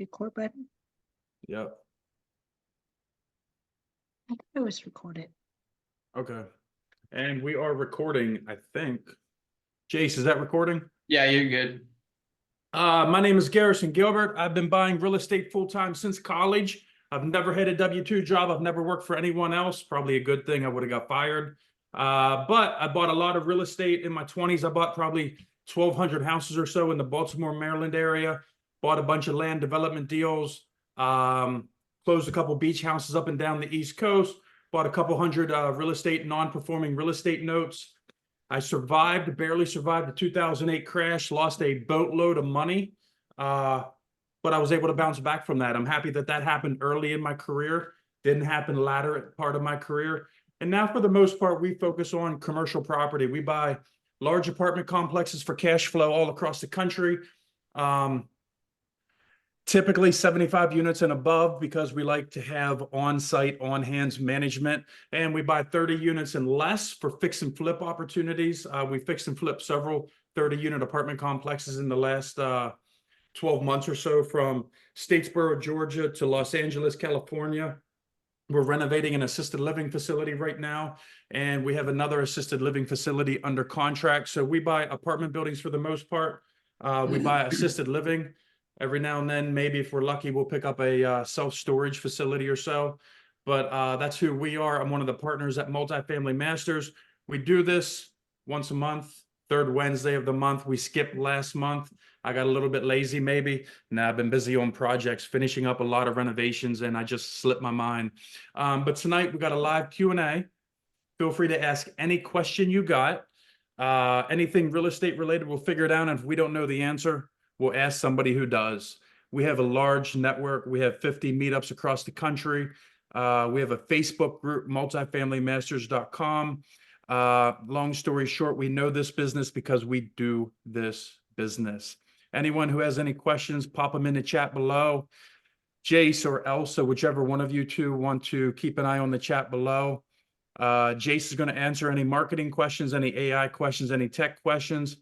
record button. Yep. I thought it was recorded. Okay. And we are recording, I think. Jace, is that recording? Yeah, you're good. My name is Garrison Gilbert. I've been buying real estate full-time since college. I've never had a W-2 job. I've never worked for anyone else. Probably a good thing. I would have got fired. But I bought a lot of real estate in my 20s. I bought probably 1,200 houses or so in the Baltimore, Maryland area. Bought a bunch of land development deals. Closed a couple beach houses up and down the East Coast. Bought a couple hundred real estate, non-performing real estate notes. I survived, barely survived the 2008 crash, lost a boatload of money, but I was able to bounce back from that. I'm happy that that happened early in my career, didn't happen latter part of my career. And now for the most part, we focus on commercial property. We buy large apartment complexes for cash flow all across the country. Typically 75 units and above because we like to have on-site, on-hands management. And we buy 30 units and less for fix and flip opportunities. We fixed and flipped several 30-unit apartment complexes in the last 12 months or so, from Statesboro, Georgia to Los Angeles, California. We're renovating an assisted living facility right now, and we have another assisted living facility under contract. So we buy apartment buildings for the most part. We buy assisted living. Every now and then, maybe if we're lucky, we'll pick up a self-storage facility or so. But that's who we are. I'm one of the partners at MultifamilyMasters. We do this once a month, third Wednesday of the month. We skipped last month. I got a little bit lazy maybe. Now I've been busy on projects, finishing up a lot of renovations, and I just slipped my mind. But tonight we got a live Q&A. Feel free to ask any question you got. Anything real estate related, we'll figure it out. And if we don't know the answer, we'll ask somebody who does. We have a large network. We have 50 meetups across the country. We have a Facebook group, multifamilymasters.com. Long story short, we know this business because we do this business. Anyone who has any questions, pop them in the chat below. Jace or Elsa, whichever one of you two want to keep an eye on the chat below. Jace is going to answer any marketing questions, any AI questions, any tech questions.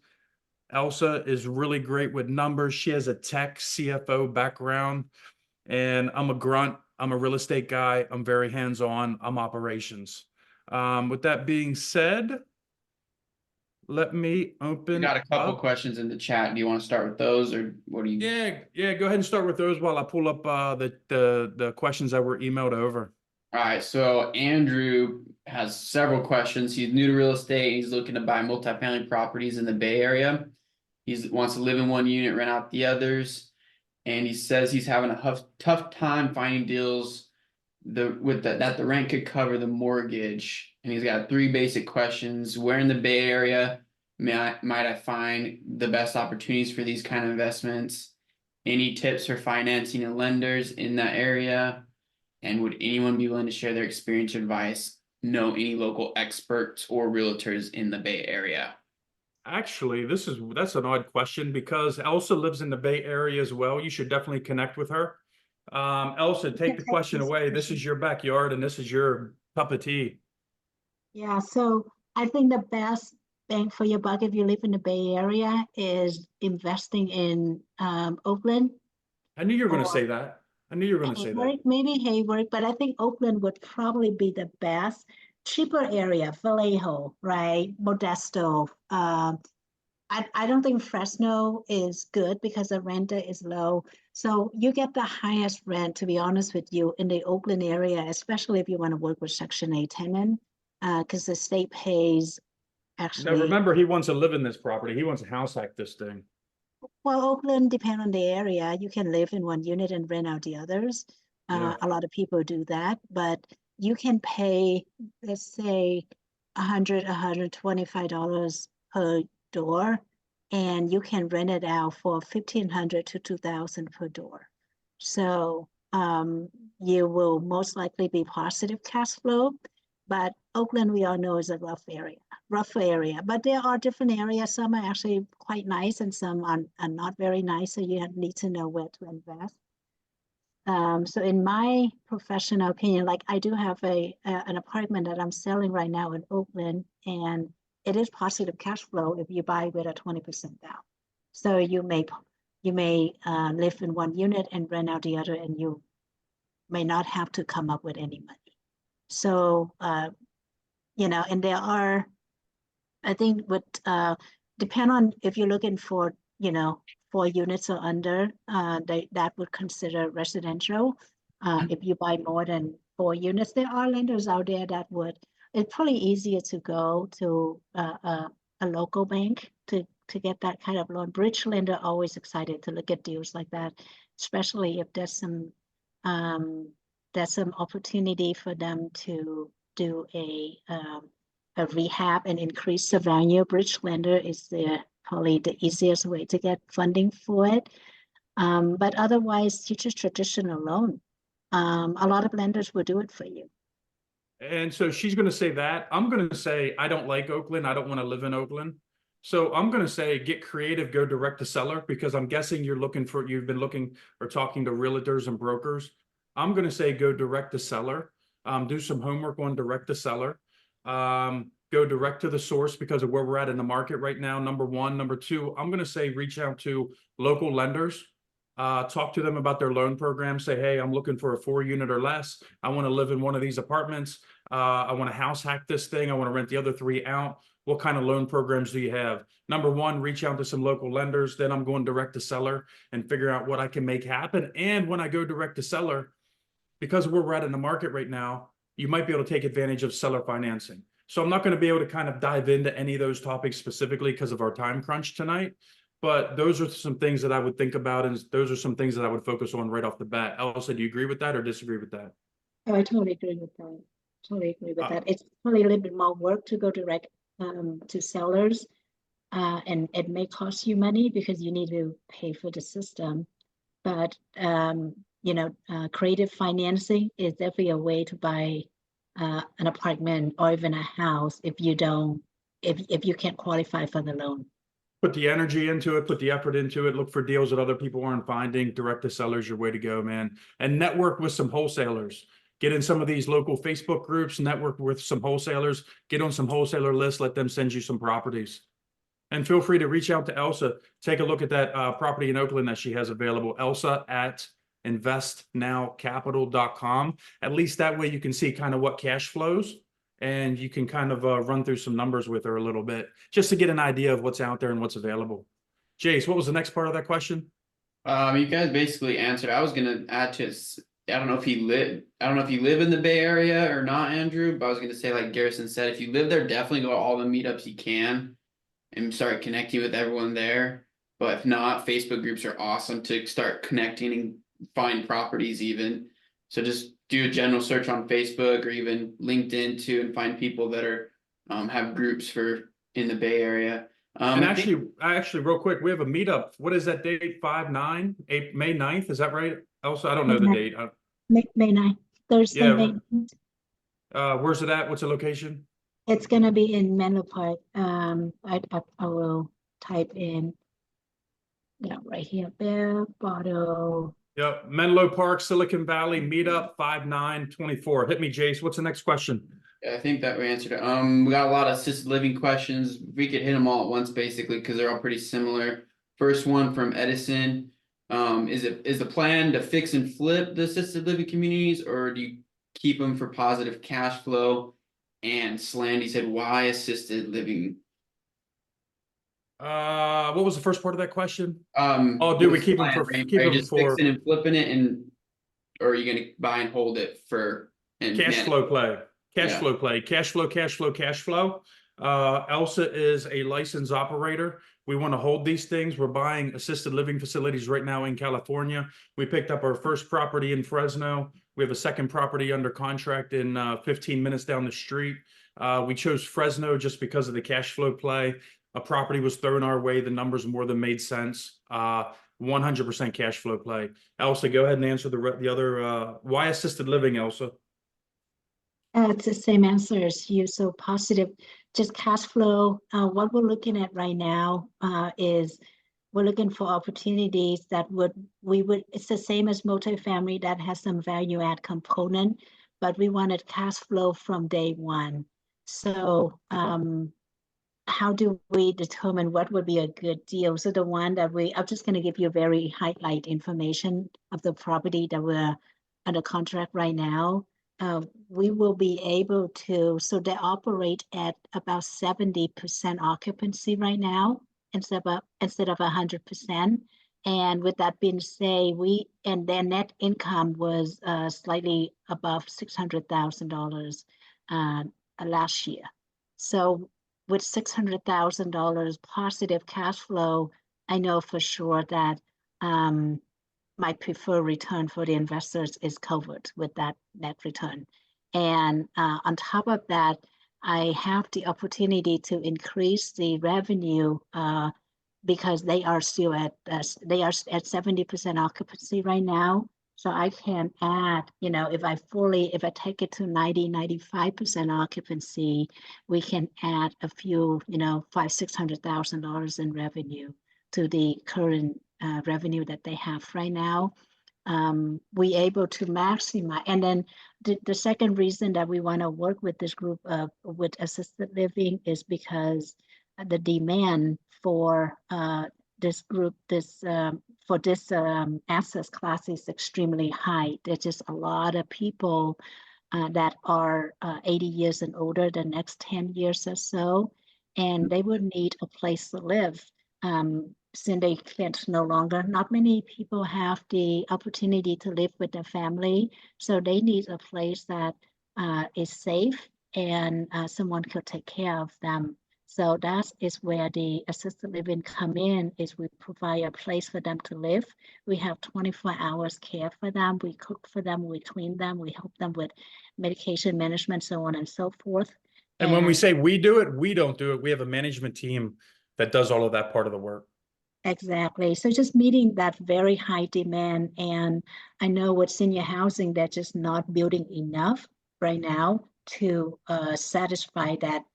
Elsa is really great with numbers. She has a tech CFO background, and I'm a grunt. I'm a real estate guy. I'm very hands-on. I'm operations. With that being said, let me open. We got a couple up. questions in the chat. Do you want to start with those, or what do you? Yeah. Go ahead and start with those while I pull up the questions that were emailed over. All right. So Andrew has several questions. He's new to real estate. He's looking to buy multifamily properties in the Bay Area. He wants to live in one unit, rent out the others, and he says he's having a tough time finding deals that the rent could cover the mortgage. And he's got three basic questions: where in the Bay Area might I find the best opportunities for these kind of investments? Any tips for financing and lenders in that area? And would anyone be willing to share their experience or advice? Know any local experts or realtors in the Bay Area? Actually, that's an odd question because Elsa lives in the Bay Area as well. You should definitely connect with her. Elsa, take the question away. This is your backyard and this is your cup of tea. Yeah, so I think the best bang for your buck if you live in the Bay Area is investing in Oakland. I knew you were going to say that. I knew you were going to say that. Maybe Hayward, but I think Oakland would probably be the best. Cheaper area, Vallejo, right? Modesto. I don't think Fresno is good because the rent is low. So you get the highest rent, to be honest with you, in the Oakland area, especially if you want to work with Section 8 tenant, because the state pays actually. Now remember, he wants to live in this property. He wants a house like this thing. Well, Oakland, depending on the area, you can live in one unit and rent out the others. Yeah. A lot of people do that, but you can pay, let's say, $100, $125 per door, and you can rent it out for $1,500 to $2,000 per door. So you will most likely be positive cash flow, but Oakland, we all know, is a rough area. But there are different areas. Some are actually quite nice and some are not very nice, so you need to know where to invest. So in my professional opinion, like I do have an apartment that I'm selling right now in Oakland, and it is positive cash flow if you buy with a 20% down. So you make you may live in one unit and rent out the other, and you may not have to come up with any money. So, and there are, I think would depend on if you're looking for, 4 units or under, that would consider residential. If you buy more than 4 units, there are lenders out there that would. It's probably easier to go to a local bank to get that kind of loan. Bridge lender always excited to look at deals like that, especially if there's some opportunity for them to do a rehab and increase the value. Bridge lender is probably the easiest way to get funding for it. But otherwise, you just traditional loan. A lot of lenders will do it for you. And so she's going to say that. I'm going to say, I don't like Oakland. I don't want to live in Oakland. So I'm going to say, get creative, go direct to seller, because I'm guessing you've been looking or talking to realtors and brokers. I'm going to say, go direct to seller, do some homework on direct to seller, go direct to the source because of where we're at in the market right now. Number one. Number two, I'm going to say, reach out to local lenders. Talk to them about their loan program. Say, hey, I'm looking for a 4-unit or less. I want to live in one of these apartments. I want to house hack this thing. I want to rent the other 3 out. What kind of loan programs do you have? Number one, reach out to some local lenders. Then I'm going direct to seller and figure out what I can make happen. And when I go direct to seller, because of where we're at in the market right now, you might be able to take advantage of seller financing. So I'm not going to be able to kind of dive into any of those topics specifically because of our time crunch tonight. But those are some things that I would think about, and those are some things that I would focus on right off the bat. Elsa, do you agree with that or disagree with that? Oh, I totally agree with that. Totally agree with that. It's probably a little bit more work to go direct to sellers, and it may cost you money because you need to pay for the system. But creative financing is definitely a way to buy an apartment or even a house if you can't qualify for the loan. Put the energy into it, put the effort into it, look for deals that other people aren't finding. Direct to sellers, your way to go, man. And network with some wholesalers. Get in some of these local Facebook groups, network with some wholesalers, get on some wholesaler lists, let them send you some properties. And feel free to reach out to Elsa. Take a look at that property in Oakland that she has available. Elsa at investnowcapital.com. At least that way you can see kind of what cash flows, and you can kind of run through some numbers with her a little bit just to get an idea of what's out there and what's available. Jace, what was the next part of that question? You guys basically answered. I was gonna add to I don't know if you live in the Bay Area or not, Andrew, but I was gonna say, like Garrison said, if you live there, definitely go to all the meetups you can and start connecting with everyone there. But if not, Facebook groups are awesome to start connecting and find properties even. So just do a general search on Facebook or even LinkedIn too, and find people that are have groups in the Bay Area. And actually, real quick, we have a meetup. What is that date? 5/9, May 9th. Is that right? Elsa, I don't know the date. May 9th, Thursday, Yeah. May 9th. Where's it at? What's the location? It's gonna be in Menlo Park. I will type in, right here, Bear Bottle. Yep, Menlo Park, Silicon Valley, meetup 5/9/24. Hit me, Jace. What's the next question? I think that we answered it. We got a lot of assisted living questions. We could hit them all at once basically because they're all pretty similar. First one from Edison. Is the plan to fix and flip the assisted living communities, or do you keep them for positive cash flow? And Slandy said, why assisted living? What was the first part of that question? Do we keep them for fixing and flipping it, or are you gonna buy and hold it for cash flow play? Cash flow. Elsa is a licensed operator. We want to hold these things. We're buying assisted living facilities right now in California. We picked up our first property in Fresno. We have a second property under contract in 15 minutes down the street. We chose Fresno just because of the cash flow play. A property was thrown our way. The numbers more than made sense. 100% cash flow play. Elsa, go ahead and answer the other. Why assisted living, Elsa? It's the same answer as you. So positive, just cash flow. What we're looking at right now is we're looking for opportunities that it's the same as multifamily that has some value add component, but we wanted cash flow from day one. So how do we determine what would be a good deal? So the one that I'm just going to give you very highlight information of the property that we're under contract right now. We will be able to, so they operate at about 70% occupancy right now instead of 100%. And with that being said, and their net income was slightly above $600,000 last year. So with $600,000 positive cash flow, I know for sure that my preferred return for the investors is covered with that net return. And on top of that, I have the opportunity to increase the revenue because they are still at 70% occupancy right now. So I can add, if I take it to 95% occupancy, we can add a few, $500,000-$600,000 in revenue to the current revenue that they have right now. We able to maximize. And then the second reason that we want to work with this group with assisted living is because the demand for this group, for this asset class is extremely high. There's just a lot of people that are 80 years and older the next 10 years or so, and they would need a place to live. Since they can't no longer, not many people have the opportunity to live with their family, so they need a place that is safe and someone could take care of them. So that is where the assisted living come in, is we provide a place for them to live. We have 24 hours care for them. We cook for them, we clean them, we help them with medication management, so on and so forth. And when we say we do it, we don't do it. We have a management team that does all of that part of the work. Exactly. So just meeting that very high demand. And I know with senior housing, they're just not building enough right now to satisfy that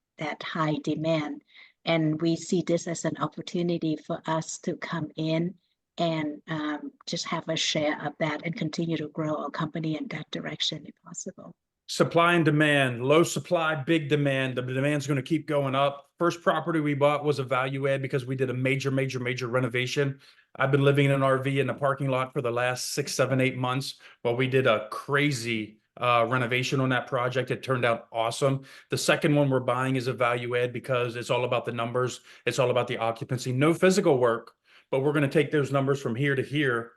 high demand. And we see this as an opportunity for us to come in and just have a share of that and continue to grow our company in that direction if possible. Supply and demand, low supply, big demand. The demand's going to keep going up. First property we bought was a value add because we did a major renovation. I've been living in an RV in the parking lot for the last 6, 7, 8 months while we did a crazy renovation on that project. It turned out awesome. The second one we're buying is a value add because it's all about the numbers. It's all about the occupancy. No physical work, but we're going to take those numbers from here to here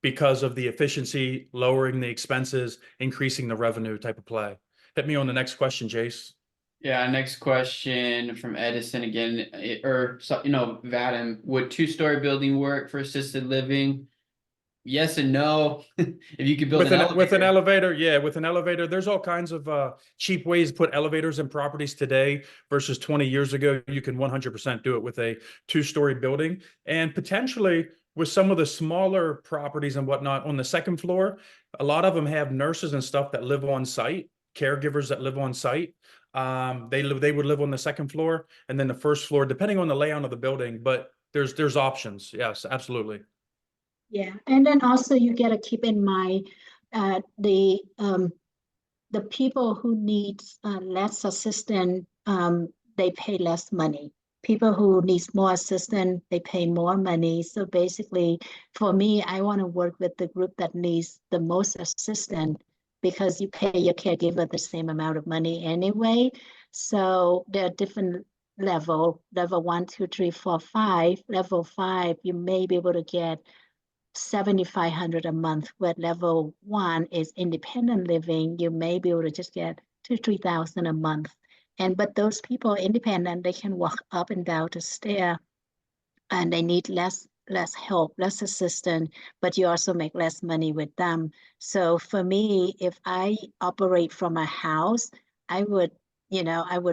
because of the efficiency, lowering the expenses, increasing the revenue type of play. Hit me on the next question, Jace. Yeah, next question from Edison again, Vadim, would 2-story building work for assisted living? Yes and no. If you could build with an elevator, yeah, with an elevator, there's all kinds of cheap ways to put elevators in properties today versus 20 years ago. You can 100% do it with a 2-story building, and potentially with some of the smaller properties and whatnot on the second floor, a lot of them have nurses and stuff that live on site, caregivers that live on site. They would live on the second floor, and then the first floor, depending on the layout of the building. But there's options. Yes, absolutely. Yeah, and then also you got to keep in mind the people who need less assistance, they pay less money. People who need more assistance, they pay more money. So basically, for me, I want to work with the group that needs the most assistance because you pay your caregiver the same amount of money anyway. So there are different level 1, 2, 3, 4, 5. Level 5, you may be able to get $7,500 a month. Where level 1 is independent living, you may be able to just get $2,000-$3,000 a month. But those people are independent, they can walk up and down the stair, and they need less help, less assistance, but you also make less money with them. So for me, if I operate from a house, I would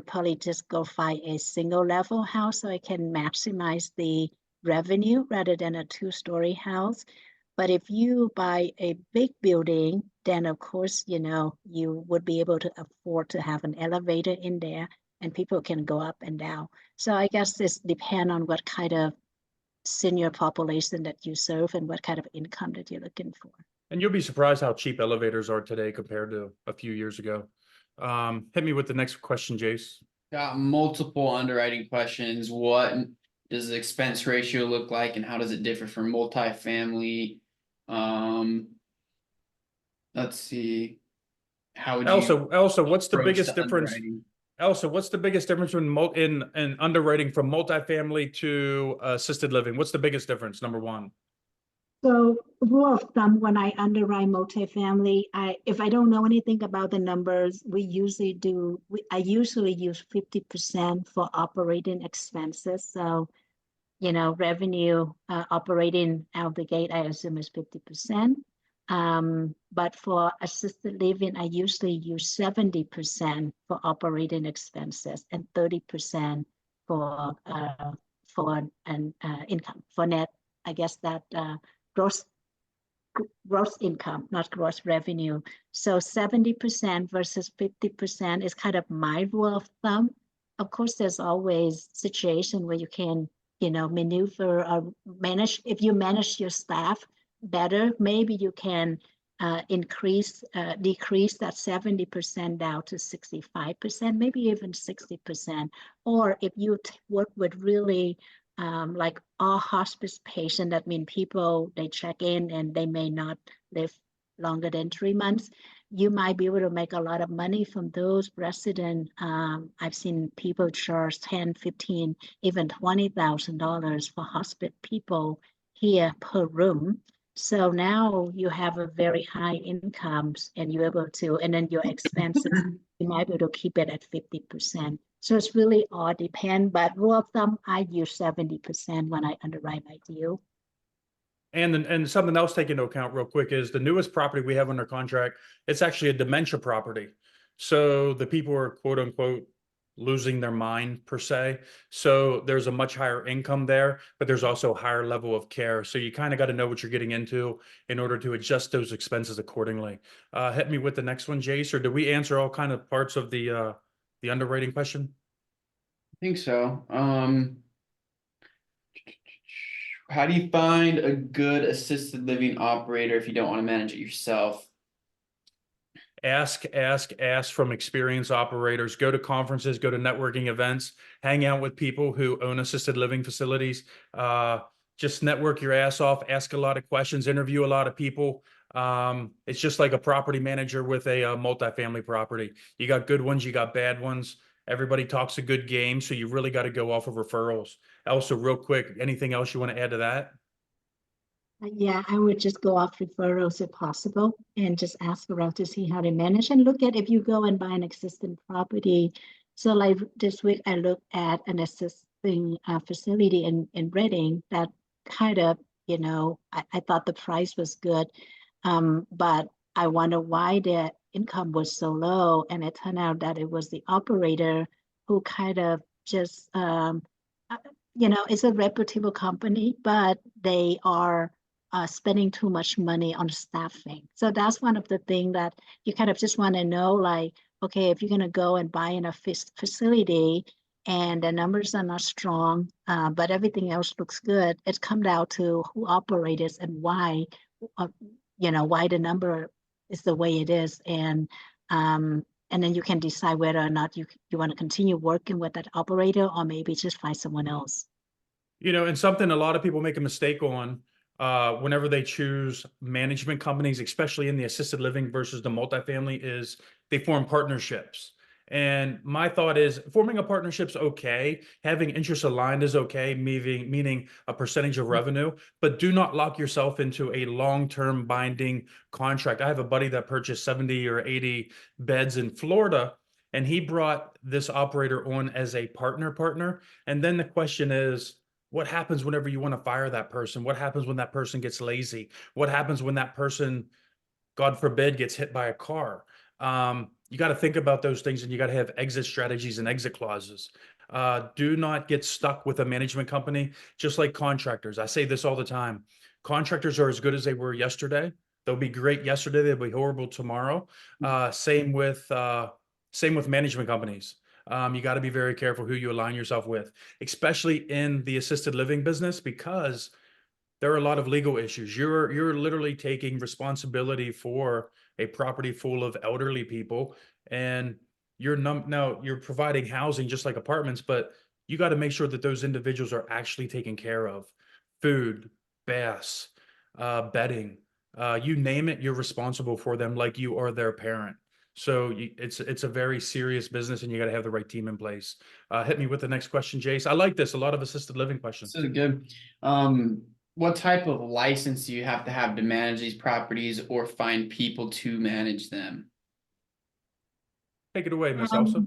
probably just go find a single level house so I can maximize the revenue rather than a 2-story house. But if you buy a big building, then of course, you would be able to afford to have an elevator in there and people can go up and down. So I guess this depends on what kind of senior population that you serve and what kind of income that you're looking for. And you'll be surprised how cheap elevators are today compared to a few years ago. Hit me with the next question, Jace. Got multiple underwriting questions. What does the expense ratio look like and how does it differ from multifamily? Um, let's see. How would you Elsa, what's the approach biggest the difference? underwriting? Elsa, what's the biggest difference in underwriting from multifamily to assisted living? What's the biggest difference? Number one. So rule of thumb, when I underwrite multifamily, if I don't know anything about the numbers, I usually use 50% for operating expenses. So, revenue, operating out the gate, I assume is 50%. But for assisted living, I usually use 70% for operating expenses and 30% for income, for net, I guess that gross gross income, not gross revenue. So 70% versus 50% is kind of my rule of thumb. Of course, there's always situation where you can, maneuver or manage. If you manage your staff better, maybe you can decrease that 70% down to 65%, maybe even 60%. Or if you work with really like all hospice patient, that means people, they check in and they may not live longer than 3 months. You might be able to make a lot of money from those residents. I've seen people charge 10, 15, even $20,000 for hospice people here per room. So now you have a very high incomes and you're able to, and then your expenses, you might be able to keep it at 50%. So it's really all depend, but rule of thumb, I use 70% when I underwrite my deal. And something else to take into account real quick is the newest property we have under contract. It's actually a dementia property. So the people are quote unquote losing their mind per se. So there's a much higher income there, but there's also a higher level of care. So you kind of got to know what you're getting into in order to adjust those expenses accordingly. Hit me with the next one, Jace, or did we answer all kind of parts of the underwriting question? I think so. How do you find a good assisted living operator if you don't want to manage it yourself? Ask from experienced operators. Go to conferences, go to networking events, hang out with people who own assisted living facilities. Just network your ass off, ask a lot of questions, interview a lot of people. It's just like a property manager with a multifamily property. You got good ones, you got bad ones. Everybody talks a good game, so you really got to go off of referrals. Also, real quick, anything else you want to add to that? Yeah, I would just go off referrals if possible and just ask around to see how they manage and look at if you go and buy an existing property. So like this week, I looked at an assisting facility in Reading that kind of, I thought the price was good, but I wonder why their income was so low. And it turned out that it was the operator who kind of just, uh, it's a reputable company, but they are spending too much money on staffing. So that's one of the things that you kind of just want to know, like, okay, if you're going to go and buy in a facility and the numbers are not strong, but everything else looks good, it's come down to who operates and why, uh, why the number is the way it is. And then you can decide whether or not you want to continue working with that operator or maybe just find someone else. And something a lot of people make a mistake on whenever they choose management companies, especially in the assisted living versus the multifamily, is they form partnerships. And my thought is forming a partnership's okay. Having interests aligned is okay, meaning a percentage of revenue, but do not lock yourself into a long-term binding contract. I have a buddy that purchased 70 or 80 beds in Florida, and he brought this operator on as a partner. And then the question is, what happens whenever you want to fire that person? What happens when that person gets lazy? What happens when that person, God forbid, gets hit by a car? You got to think about those things and you got to have exit strategies and exit clauses. Do not get stuck with a management company, just like contractors. I say this all the time. Contractors are as good as they were yesterday. They'll be great yesterday. They'll be horrible tomorrow. Same with management companies. You got to be very careful who you align yourself with, especially in the assisted living business, because there are a lot of legal issues. You're literally taking responsibility for a property full of elderly people, and now you're providing housing just like apartments, but you got to make sure that those individuals are actually taken care of. Food, baths, bedding, you name it, you're responsible for them like you are their parent. So it's a very serious business, and you got to have the right team in place. Hit me with the next question, Jace. I like this. A lot of assisted living questions. This is good. What type of license do you have to manage these properties or find people to manage them? Take it away, Miss Elsa.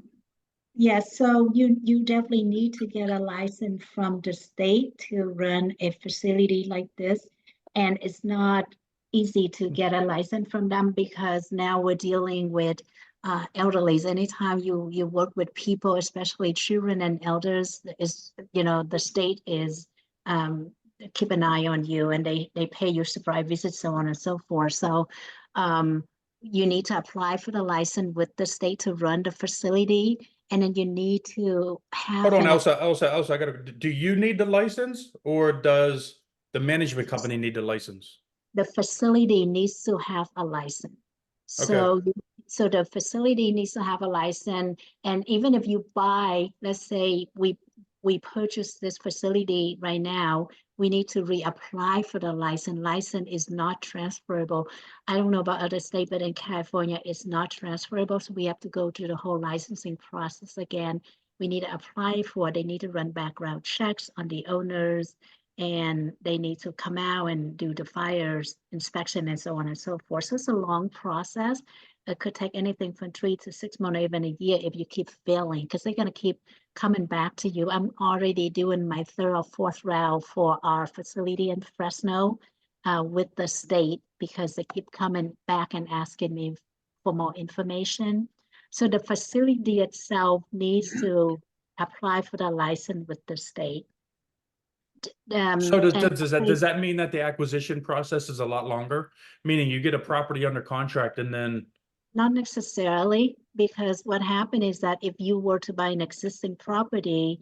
Yes, so you definitely need to get a license from the state to run a facility like this. And it's not easy to get a license from them because now we're dealing with elderlies. Anytime you work with people, especially children and elders, is the state is keep an eye on you, and they pay your surprise visits, so on and so forth. So you need to apply for the license with the state to run the facility. And then you need to have Hold on, Elsa, do you need the license, or does the management company need the license? the facility needs to have a license. Okay. So the facility needs to have a license. And even if you buy, let's say we purchase this facility right now, we need to reapply for the license. License is not transferable. I don't know about other states, but in California, it's not transferable. So we have to go through the whole licensing process again. We need to apply for it. They need to run background checks on the owners, and they need to come out and do the fire inspection and so on and so forth. So it's a long process. It could take anything from 3 to 6 months or even a year if you keep failing, because they're going to keep coming back to you. I'm already doing my third or fourth round for our facility in Fresno with the state, because they keep coming back and asking me for more information. So the facility itself needs to apply for the license with the state. So does that mean that the acquisition process is a lot longer? Meaning you get a property under contract and then Not necessarily, because what happened is that if you were to buy an existing property,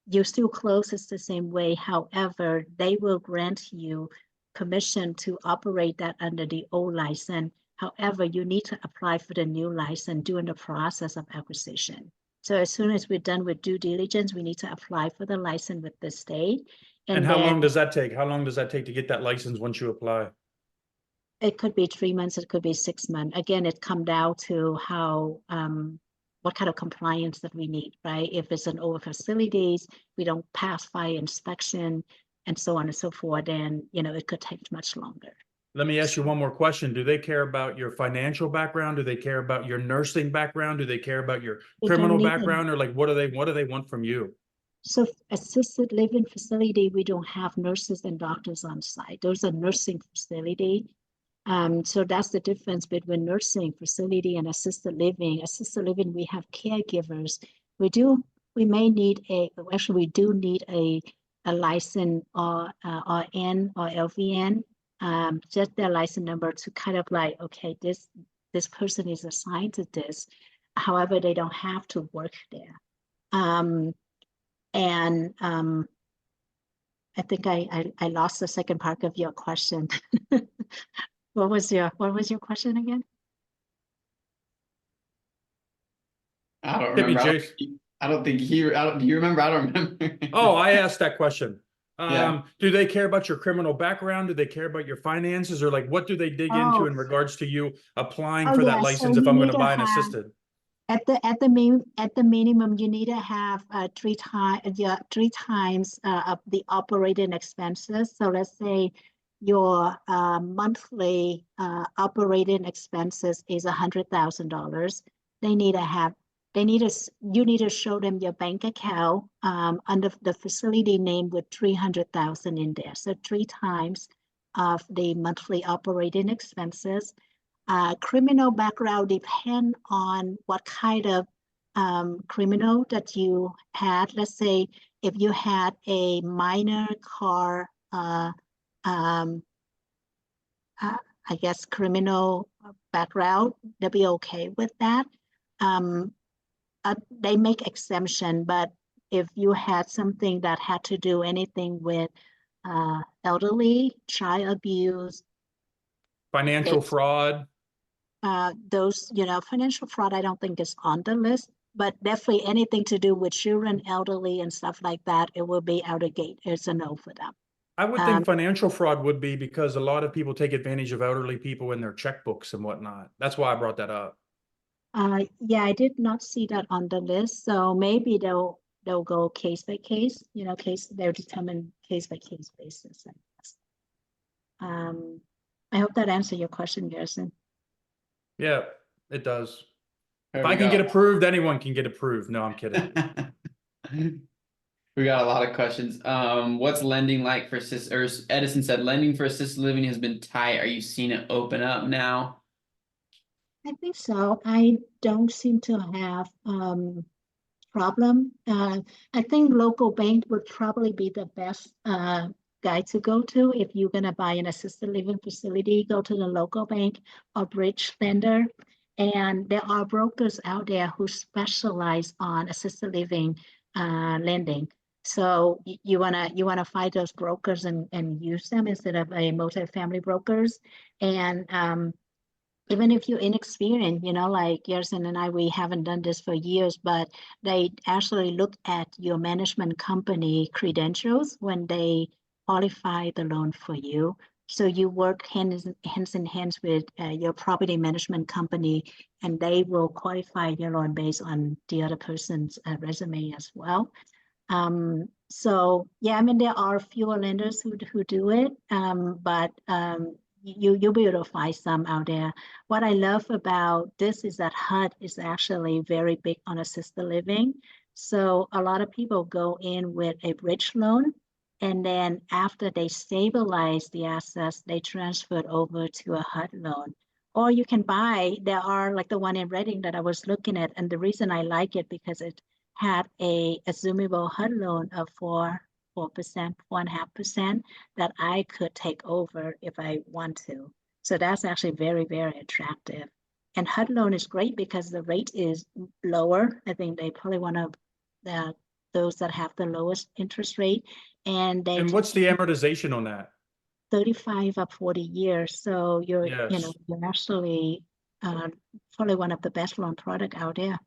you still close it the same way. However, they will grant you permission to operate that under the old license. However, you need to apply for the new license during the process of acquisition. So as soon as we're done with due diligence, we need to apply for the license with the state. and how long does that take? How long does that take to get that license once you apply? It could be 3 months, it could be 6 months. Again, it comes down to how what kind of compliance that we need, right? If it's an over facilities, we don't pass fire inspection and so on and so forth, then it could take much longer. Let me ask you one more question. Do they care about your financial background? Do they care about your nursing background? Do they care about your criminal background? Or like what do they want from you? So assisted living facility, we don't have nurses and doctors on site. Those are nursing facility. So that's the difference between nursing facility and assisted living. Assisted living, we have caregivers. We do need a license or RN or LVN, just their license number to kind of like, okay, this person is assigned to this. However, they don't have to work there. I think I lost the second part of your question. What was your question again? I don't remember. I don't think do you remember? I don't remember. Oh, I asked that question. Yeah. Do they care about your criminal background? Do they care about your finances, or like what do they dig into in regards to you applying for that license if I'm going to buy an assisted? At the minimum, you need to have 3 times of the operating expenses. So let's say your monthly operating expenses is $100,000. You need to show them your bank account under the facility name with $300,000 in there. So 3 times of the monthly operating expenses. Criminal background depend on what kind of criminal that you had. Let's say if you had a minor car, I guess criminal background, they'll be okay with that. They make exemption, but if you had something that had to do anything with elderly, child abuse, financial fraud. those, financial fraud, I don't think is on the list, but definitely anything to do with children, elderly and stuff like that, it will be out of gate. It's a no for them. I would think financial fraud would be because a lot of people take advantage of elderly people in their checkbooks and whatnot. That's why I brought that up. Yeah, I did not see that on the list, so maybe they'll go case by case, they'll determine case by case basis, I guess. I hope that answered your question, Garrison. Yeah, it does. There If we I can go. get approved, anyone can get approved. No, I'm kidding. We got a lot of questions. What's lending like for or Edison said lending for assisted living has been tight. Are you seeing it open up now? I think so. I don't seem to have problem. I think local bank would probably be the best guy to go to if you're gonna buy an assisted living facility. Go to the local bank or bridge lender, and there are brokers out there who specialize on assisted living lending. So you wanna find those brokers and use them instead of a multifamily brokers. And even if you're inexperienced, like Garrison and I, we haven't done this for years, but they actually look at your management company credentials when they qualify the loan for you. So you work hands in hands with your property management company, and they will qualify your loan based on the other person's resume as well. So yeah, I mean, there are fewer lenders who do it, but you'll be able to find some out there. What I love about this is that HUD is actually very big on assisted living. So a lot of people go in with a bridge loan, and then after they stabilize the assets, they transfer it over to a HUD loan. Or you can buy, there are like the one in Reading that I was looking at, and the reason I like it because it had a assumable HUD loan of 4%, 4.5% that I could take over if I want to. So that's actually very, very attractive. And HUD loan is great because the rate is lower. I think they probably one of those that have the lowest interest rate. And what's the amortization on that? 35 or 40 years. So you're, Yes. you're actually probably one of the best loan product out there.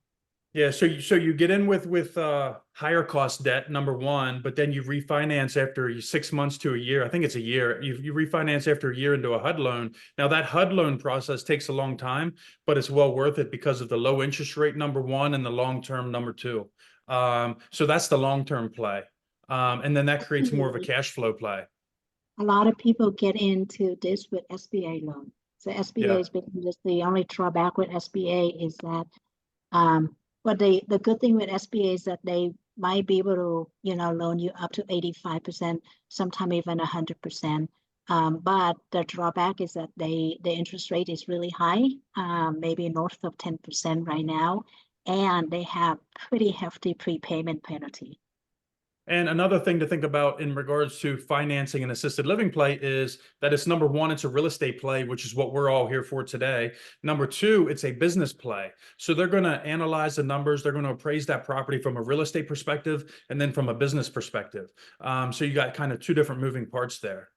Yeah, so you get in with higher cost debt, number one, but then you refinance after 6 months to a year. I think it's a year. You refinance after a year into a HUD loan. Now that HUD loan process takes a long time, but it's well worth it because of the low interest rate, number one, and the long term, number two. So that's the long term play, and then that creates more of a cash flow play. A lot of people get into this with SBA loan. So SBA is because the only drawback with SBA is that but the good thing with SBA is that they might be able to, loan you up to 85%, sometimes even 100%. But the drawback is that the interest rate is really high, maybe north of 10% right now, and they have pretty hefty prepayment penalty. And another thing to think about in regards to financing an assisted living play is that it's number one, it's a real estate play, which is what we're all here for today. Number two, it's a business play. So they're going to analyze the numbers. They're going to appraise that property from a real estate perspective and then from a business perspective. So you got kind of two different moving parts there.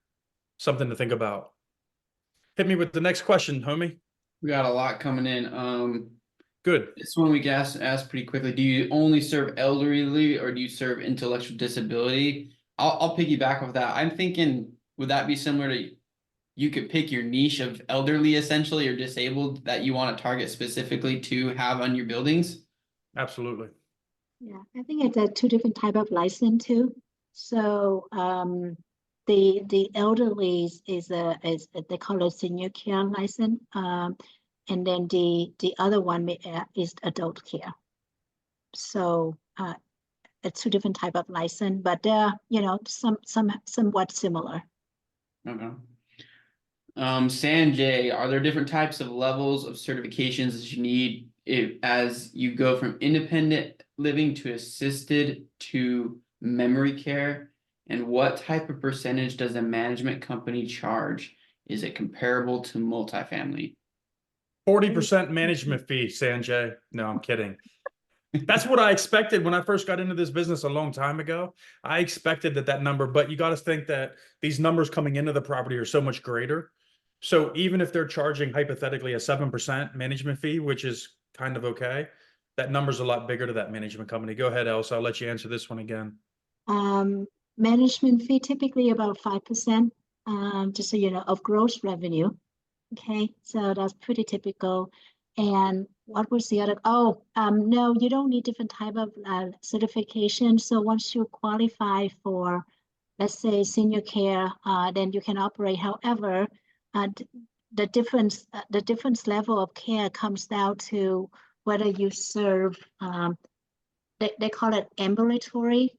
Something to think about. Hit me with the next question, homie. We got a lot coming in. Good. This one we can ask pretty quickly. Do you only serve elderly or do you serve intellectual disability? I'll piggyback off that. I'm thinking, would that be similar to you could pick your niche of elderly essentially or disabled that you want to target specifically to have on your buildings? Absolutely. Yeah, I think it's a two different type of license too. So the elderly is they call it senior care license. And then the other one is adult care. So it's two different type of license, but they're somewhat similar. Okay. Sanjay, are there different types of levels of certifications that you need as you go from independent living to assisted to memory care? And what type of percentage does a management company charge? Is it comparable to multifamily? 40% management fee, Sanjay. No, I'm kidding. That's what I expected when I first got into this business a long time ago. I expected that number, but you got to think that these numbers coming into the property are so much greater. So even if they're charging hypothetically a 7% management fee, which is kind of okay, that number's a lot bigger to that management company. Go ahead, Elsa. I'll let you answer this one again. Um, Management fee typically about 5%, just so you know, of gross revenue. Okay, so that's pretty typical. And what was the other? Oh, no, you don't need different type of certification. So once you qualify for, let's say, senior care, then you can operate. However, the difference level of care comes down to whether you serve, they call it ambulatory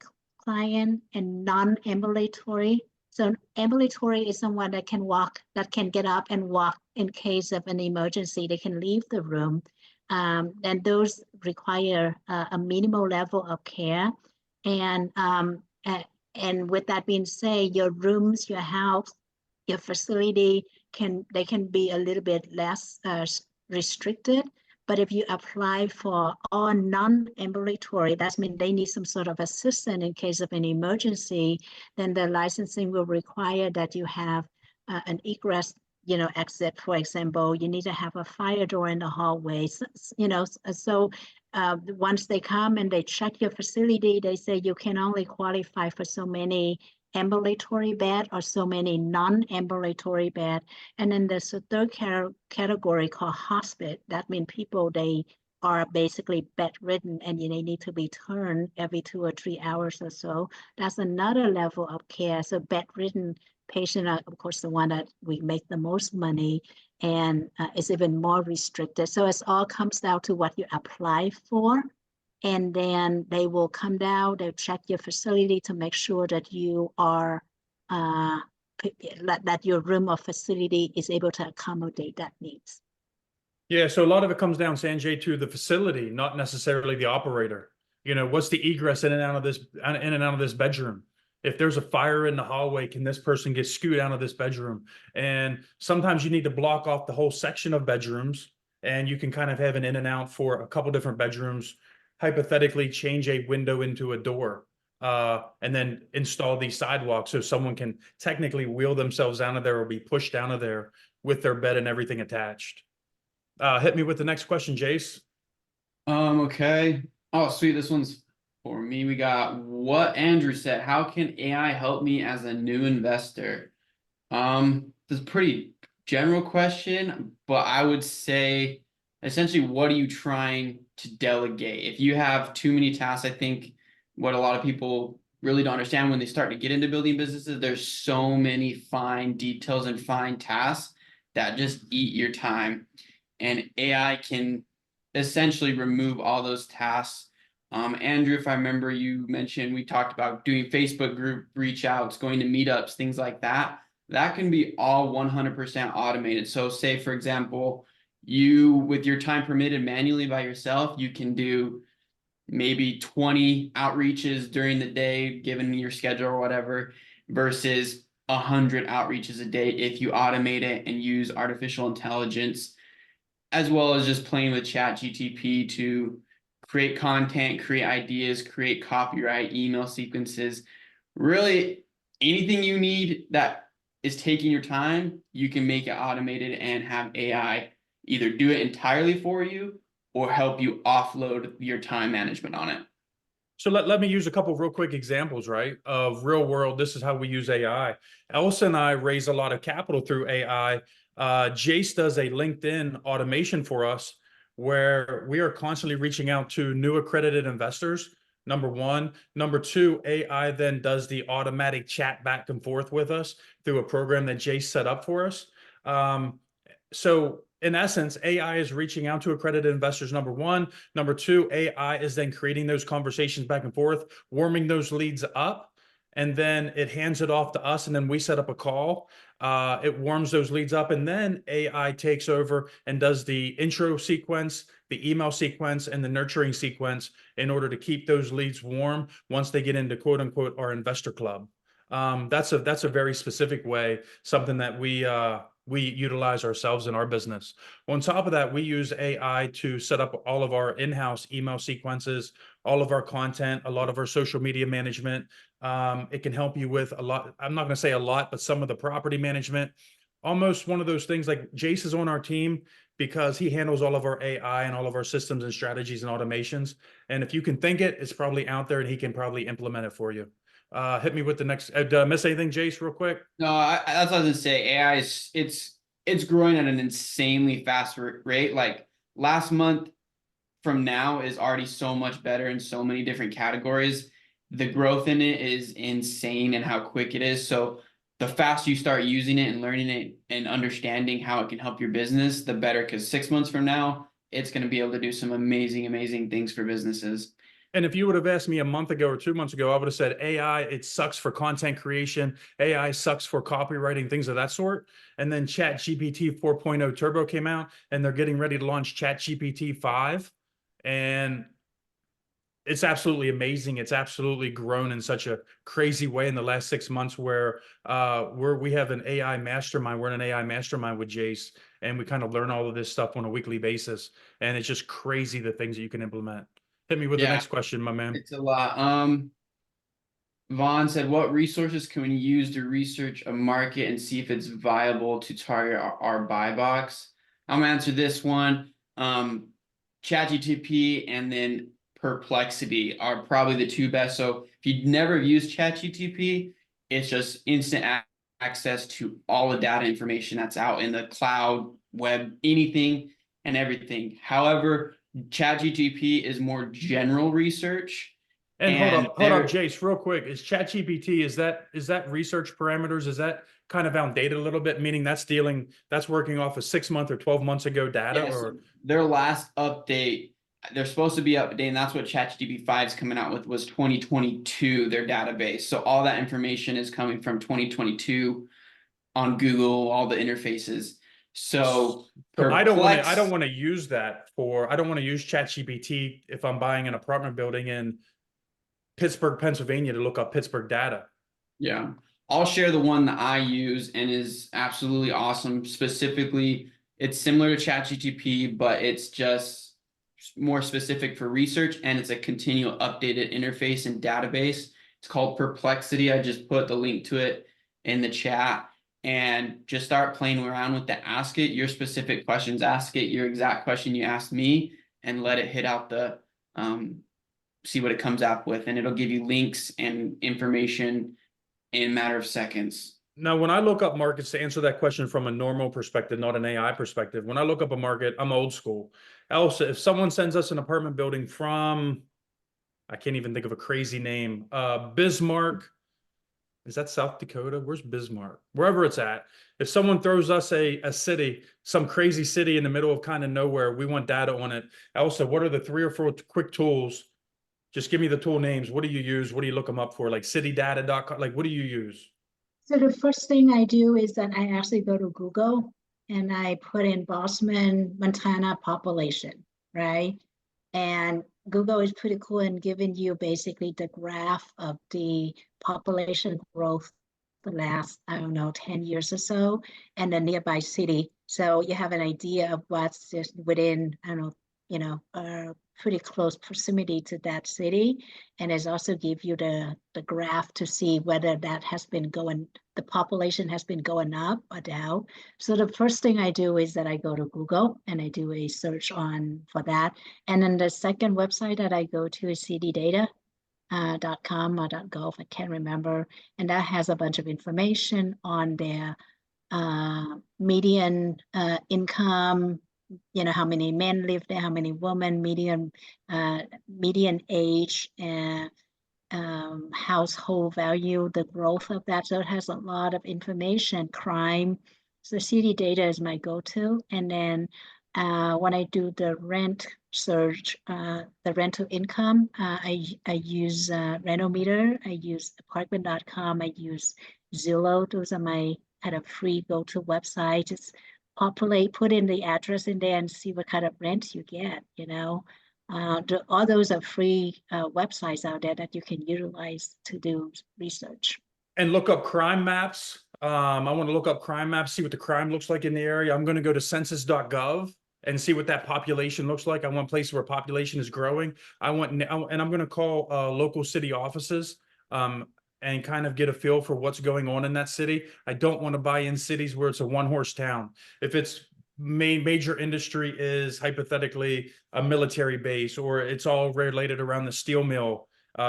client and non-ambulatory. So ambulatory is someone that can walk, that can get up and walk in case of an emergency. They can leave the room. And those require a minimal level of care. And and with that being said, your rooms, your house, your facility they can be a little bit less restricted. But if you apply for all non-ambulatory, that means they need some sort of assistance in case of an emergency, then the licensing will require that you have an egress, exit. For example, you need to have a fire door in the hallway. So once they come and they check your facility, they say you can only qualify for so many ambulatory bed or so many non-ambulatory bed. And then there's a third category called hospice. That means people, they are basically bedridden and they need to be turned every 2 or 3 hours or so. That's another level of care. So bedridden patient are, of course, the one that we make the most money, and it's even more restricted. So it all comes down to what you apply for. And then they will come down, they'll check your facility to make sure that you are, that your room or facility is able to accommodate that needs. Yeah, so a lot of it comes down, Sanjay, to the facility, not necessarily the operator. What's the egress in and out of this bedroom? If there's a fire in the hallway, can this person get scooted out of this bedroom? And sometimes you need to block off the whole section of bedrooms, and you can kind of have an in and out for a couple different bedrooms. Hypothetically, change a window into a door, and then install these sidewalks so someone can technically wheel themselves out of there or be pushed out of there with their bed and everything attached. Hit me with the next question, Jace. Okay. Oh, sweet. This one's for me. We got what Andrew said. How can AI help me as a new investor? This is a pretty general question, but I would say essentially, what are you trying to delegate? If you have too many tasks, I think what a lot of people really don't understand when they start to get into building businesses, there's so many fine details and fine tasks that just eat your time. And AI can essentially remove all those tasks. Andrew, if I remember, you mentioned we talked about doing Facebook group reach outs, going to meetups, things like that. That can be all 100% automated. So say, for example, you, with your time permitted manually by yourself, you can do maybe 20 outreaches during the day, given your schedule or whatever, versus 100 outreaches a day if you automate it and use artificial intelligence, as well as just playing with ChatGPT to create content, create ideas, create copyright, email sequences. Really, anything you need that is taking your time, you can make it automated and have AI either do it entirely for you or help you offload your time management on it. So let me use a couple of real quick examples, right, of real world. This is how we use AI. Elsa and I raise a lot of capital through AI. Jace does a LinkedIn automation for us where we are constantly reaching out to new accredited investors. Number one. Number two, AI then does the automatic chat back and forth with us through a program that Jace set up for us. So in essence, AI is reaching out to accredited investors, number one. Number two, AI is then creating those conversations back and forth, warming those leads up, and then it hands it off to us, and then we set up a call. It warms those leads up, and then AI takes over and does the intro sequence, the email sequence, and the nurturing sequence in order to keep those leads warm once they get into quote unquote our investor club. That's a very specific way, something that we utilize ourselves in our business. On top of that, we use AI to set up all of our in-house email sequences, all of our content, a lot of our social media management. It can help you with a lot. I'm not going to say a lot, but some of the property management. almost one of those things like Jace is on our team because he handles all of our AI and all of our systems and strategies and automations. And if you can think it, it's probably out there and he can probably implement it for you. Hit me with the next, did I miss anything, Jace, real quick? No, that's what I was gonna say. AI is it's growing at an insanely fast rate. Like last month from now is already so much better in so many different categories. The growth in it is insane and how quick it is. So the faster you start using it and learning it and understanding how it can help your business, the better. Because 6 months from now, it's going to be able to do some amazing, amazing things for businesses. And if you would have asked me a month ago or 2 months ago, I would have said AI, it sucks for content creation. AI sucks for copywriting, things of that sort. And then Chat GPT 4.0 Turbo came out and they're getting ready to launch Chat GPT 5. And it's absolutely amazing. It's absolutely grown in such a crazy way in the last 6 months where we have an AI mastermind. We're in an AI mastermind with Jace, and we kind of learn all of this stuff on a weekly basis. And it's just crazy the things that you can implement. Hit me with the next question, my man. It's a lot. Vaughn said, what resources can we use to research a market and see if it's viable to target our buy box? I'm gonna answer this one. ChatGPT and then Perplexity are probably the two best. So if you've never used ChatGPT, it's just instant access to all the data information that's out in the cloud, web, anything and everything. However, ChatGPT is more general research. And hold up, Jace, real quick. Is ChatGPT, is that research parameters? Is that kind of outdated a little bit? Meaning that's working off of 6 months or 12 months ago data? Yes, or their last update, they're supposed to be updating. And that's what ChatGPT 5 is coming out with, was 2022, their database. So all that information is coming from 2022 on Google, all the interfaces. So I don't want to use that I don't want to use ChatGPT if I'm buying an apartment building in Pittsburgh, Pennsylvania to look up Pittsburgh data. Yeah. I'll share the one that I use and is absolutely awesome. Specifically, it's similar to ChatGPT, but it's just more specific for research, and it's a continual updated interface and database. It's called Perplexity. I just put the link to it in the chat, and just start playing around with the ask it your specific questions, ask it your exact question you asked me, and let it hit out the see what it comes up with, and it'll give you links and information in a matter of seconds. Now, when I look up markets, to answer that question from a normal perspective, not an AI perspective, when I look up a market, I'm old school. Elsa, if someone sends us an apartment building from, I can't even think of a crazy name, Bismarck, is that South Dakota? Where's Bismarck? Wherever it's at. If someone throws us a city, some crazy city in the middle of kind of nowhere, we want data on it. Elsa, what are the 3 or 4 quick tools? Just give me the tool names. What do you use? What do you look them up for? Like citydata.com? Like, what do you use? So the first thing I do is that I actually go to Google and I put in Boston, Montana population, right? And Google is pretty cool in giving you basically the graph of the population growth the last, I don't know, 10 years or so, and the nearby city. So you have an idea of what's just within, I don't know, pretty close proximity to that city. And it also give you the graph to see whether that has been the population has been going up or down. So the first thing I do is that I go to Google and I do a search for that. And then the second website that I go to is citydata.com or .gov, I can't remember. And that has a bunch of information on their median income, how many men live there, how many women, median age, and household value, the growth of that. So it has a lot of information, crime. So CD data is my go-to. And then when I do the rent search, the rental income, I use Renometer, I use apartment.com, I use Zillow. Those are my kind of free go-to websites. Just put in the address in there and see what kind of rent you get, all those are free websites out there that you can utilize to do research. And look up crime maps. I want to look up crime maps, see what the crime looks like in the area. I'm going to go to census.gov and see what that population looks like. I want places where population is growing. And I'm going to call local city offices and kind of get a feel for what's going on in that city. I don't want to buy in cities where it's a one-horse town. If its major industry is hypothetically a military base, or it's all related around the steel mill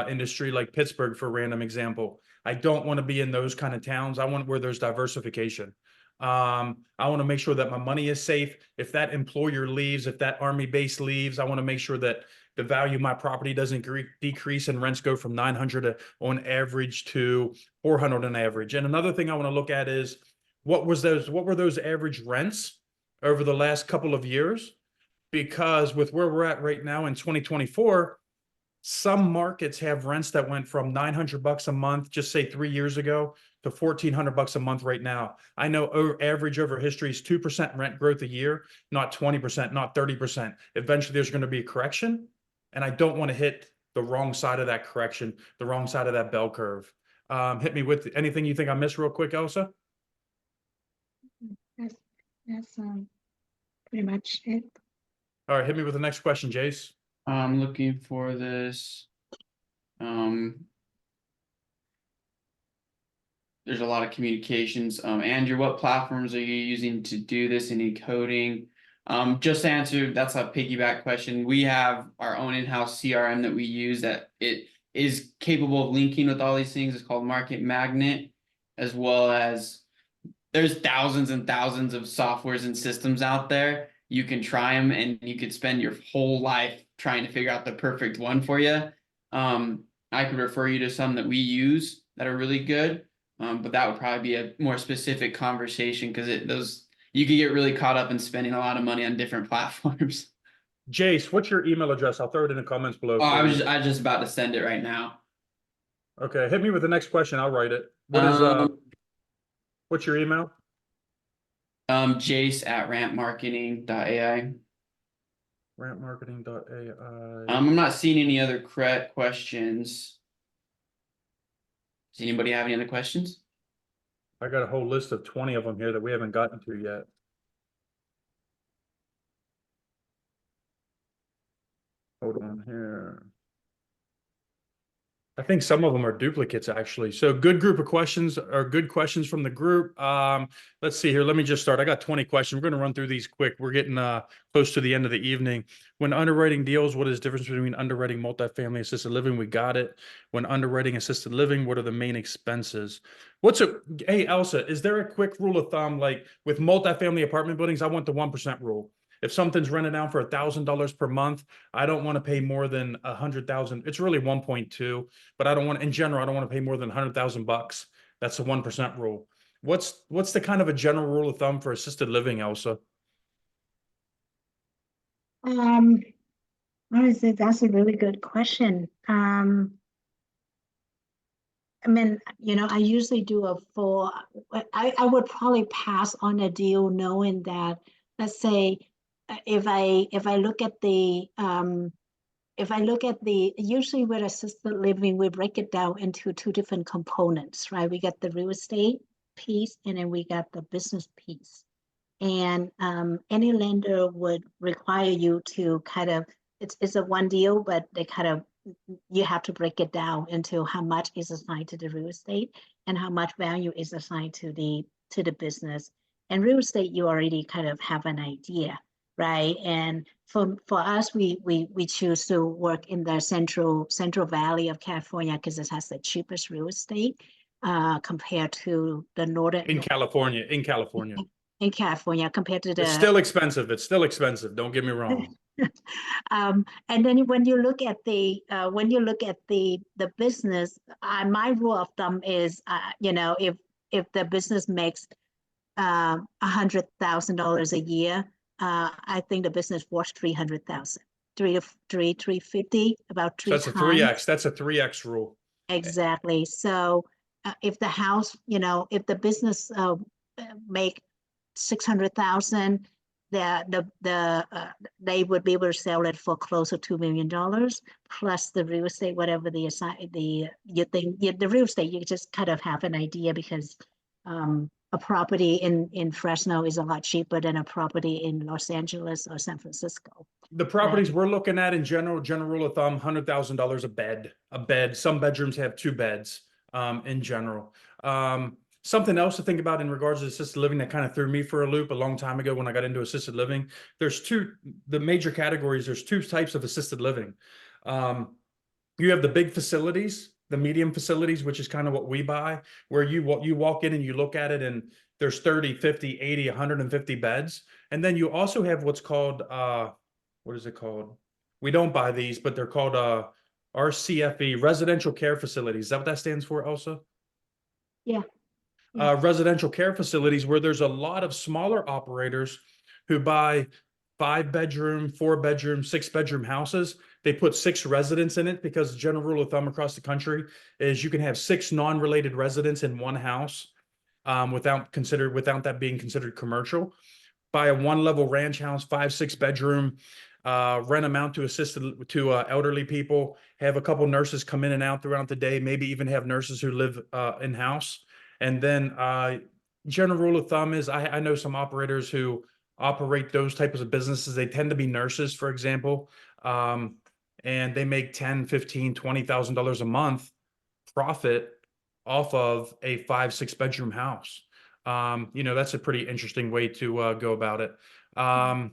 industry, like Pittsburgh, for a random example, I don't want to be in those kind of towns. I want where there's diversification. I want to make sure that my money is safe. If that employer leaves, if that Army base leaves, I want to make sure that the value of my property doesn't decrease and rents go from 900 on average to 400 on average. And another thing I want to look at is what were those average rents over the last couple of years? Because with where we're at right now in 2024, some markets have rents that went from $900 a month, just say 3 years ago, to $1,400 a month right now. I know average over history is 2% rent growth a year, not 20%, not 30%. Eventually there's going to be a correction, and I don't want to hit the wrong side of that correction, the wrong side of that bell curve. Hit me with anything you think I missed real quick, Elsa? That's pretty much it. All right, hit me with the next question, Jace. I'm looking for this. There's a lot of communications. Andrew, what platforms are you using to do this? Any coding? Just to answer, that's a piggyback question. We have our own in-house CRM that we use that it is capable of linking with all these things. It's called Market Magnet, as well as there's thousands and thousands of softwares and systems out there. You can try them and you could spend your whole life trying to figure out the perfect one for you. I could refer you to some that we use that are really good. But that would probably be a more specific conversation, because you could get really caught up in spending a lot of money on different platforms. Jace, what's your email address? I'll throw it in the comments below. Oh, I was just about to send it right now. Okay, hit me with the next question. I'll write it. What's your email? Jace at rampmarketing.ai. Rampmarketing.ai. I'm not seeing any other questions. Does anybody have any other questions? I got a whole list of 20 of them here that we haven't gotten to yet. Hold on here. I think some of them are duplicates, actually. So good group of questions, or good questions from the group. Let's see here. Let me just start. I got 20 questions. We're going to run through these quick. We're getting close to the end of the evening. When underwriting deals, what is the difference between underwriting multifamily assisted living? We got it. When underwriting assisted living, what are the main expenses? Hey, Elsa, is there a quick rule of thumb? Like with multifamily apartment buildings, I want the 1% rule. If something's rented out for $1,000 per month, I don't want to pay more than 100,000. It's really 1.2, but I don't want, in general, I don't want to pay more than 100,000 bucks. That's the 1% rule. What's the kind of a general rule of thumb for assisted living, Elsa? Honestly, that's a really good question. I mean, I usually do I would probably pass on a deal knowing that, let's say, if I look at the usually with assisted living, we break it down into two different components, right? We got the real estate piece, and then we got the business piece. And any lender would require you to kind of, it's a one deal, but you have to break it down into how much is assigned to the real estate and how much value is assigned to the business. And real estate, you already kind of have an idea, right? And for us, we choose to work in the Central Valley of California because it has the cheapest real estate compared to the northern. In California. In California, compared to the. It's still expensive. It's still expensive. Don't get me wrong. And then when you look at the business, my rule of thumb is, if the business makes $100,000 a year, I think the business worth 300,000, 350, about three So that's times. a 3x. That's a 3x rule. Exactly. So if the house, if the business make 600,000, they would be able to sell it for close to $2 million, plus the real estate, whatever the real estate, you just kind of have an idea, because a property in Fresno is a lot cheaper than a property in Los Angeles or San Francisco. The properties we're looking at in general rule of thumb, $100,000 a bed. Some bedrooms have 2 beds. in general. Something else to think about in regards to assisted living that kind of threw me for a loop a long time ago when I got into assisted living. The major categories, there's two types of assisted living. You have the big facilities, the medium facilities, which is kind of what we buy, where you walk in and you look at it and there's 30, 50, 80, 150 beds. And then you also have what's called, what is it called? We don't buy these, but they're called RCFE, residential care facilities. Is that what that stands for, Elsa? Yeah. Residential care facilities where there's a lot of smaller operators who buy 5-bedroom, 4-bedroom, 6-bedroom houses. They put 6 residents in it because the general rule of thumb across the country is you can have 6 non-related residents in one house without that being considered commercial. Buy a 1-level ranch house, 5-6-bedroom, rent them out to elderly people, have a couple nurses come in and out throughout the day, maybe even have nurses who live in-house. And then general rule of thumb is I know some operators who operate those types of businesses. They tend to be nurses, for example, and they make $10,000, $15,000, $20,000 a month profit off of a 5-6-bedroom house. That's a pretty interesting way to go about it. I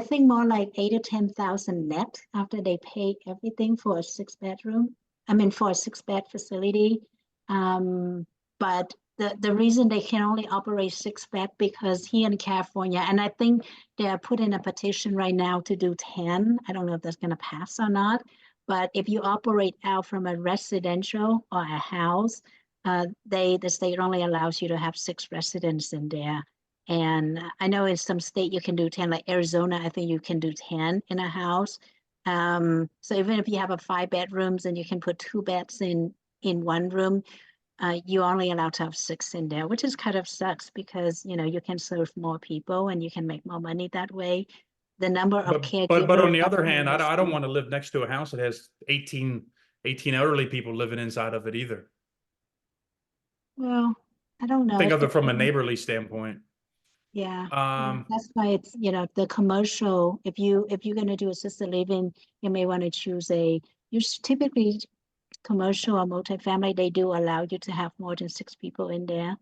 think more like 8,000 to 10,000 net after they pay everything for a 6-bedroom. I mean, for a 6-bed facility. But the reason they can only operate 6-bed because here in California, and I think they are putting a petition right now to do 10. I don't know if that's going to pass or not. But if you operate out from a residential or a house, the state only allows you to have 6 residents in there. And I know in some state you can do 10, like Arizona, I think you can do 10 in a house. So even if you have 5 bedrooms and you can put 2 beds in one room, you're only allowed to have 6 in there, which is kind of sucks because, you can serve more people and you can make more money that way. The number of caregivers. But on the other hand, I don't want to live next to a house that has 18 elderly people living inside of it either. Well, I don't know. Think of it from a neighborly standpoint. Yeah, that's why it's, the commercial, if you're going to do assisted living, you may want to choose typically commercial or multifamily, they do allow you to have more than 6 people in there.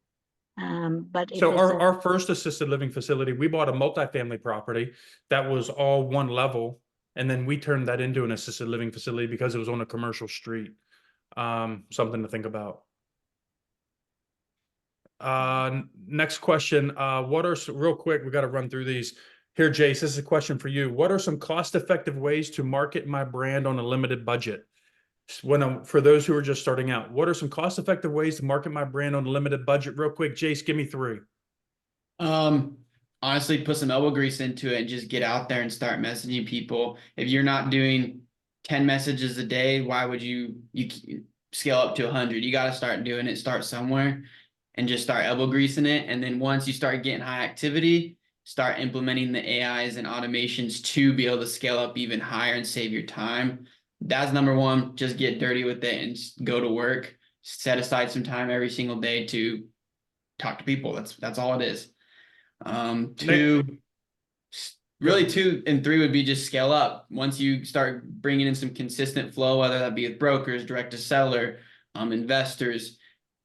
But so our first assisted living facility, we bought a multifamily property that was all one level, and then we turned that into an assisted living facility because it was on a commercial street. Something to think about. Next question. Real quick, we got to run through these. Here, Jace, this is a question for you. What are some cost-effective ways to market my brand on a limited budget? For those who are just starting out, what are some cost-effective ways to market my brand on a limited budget? Real quick, Jace, give me 3. Honestly, put some elbow grease into it and just get out there and start messaging people. If you're not doing 10 messages a day, why would you scale up to 100? You got to start doing it, start somewhere, and just start elbow greasing it. And then once you start getting high activity, start implementing the AIs and automations to be able to scale up even higher and save your time. That's number 1. Just get dirty with it and just go to work. Set aside some time every single day to talk to people. That's all it is. 2 and 3 would be just scale up. Once you start bringing in some consistent flow, whether that be with brokers, direct to seller, investors,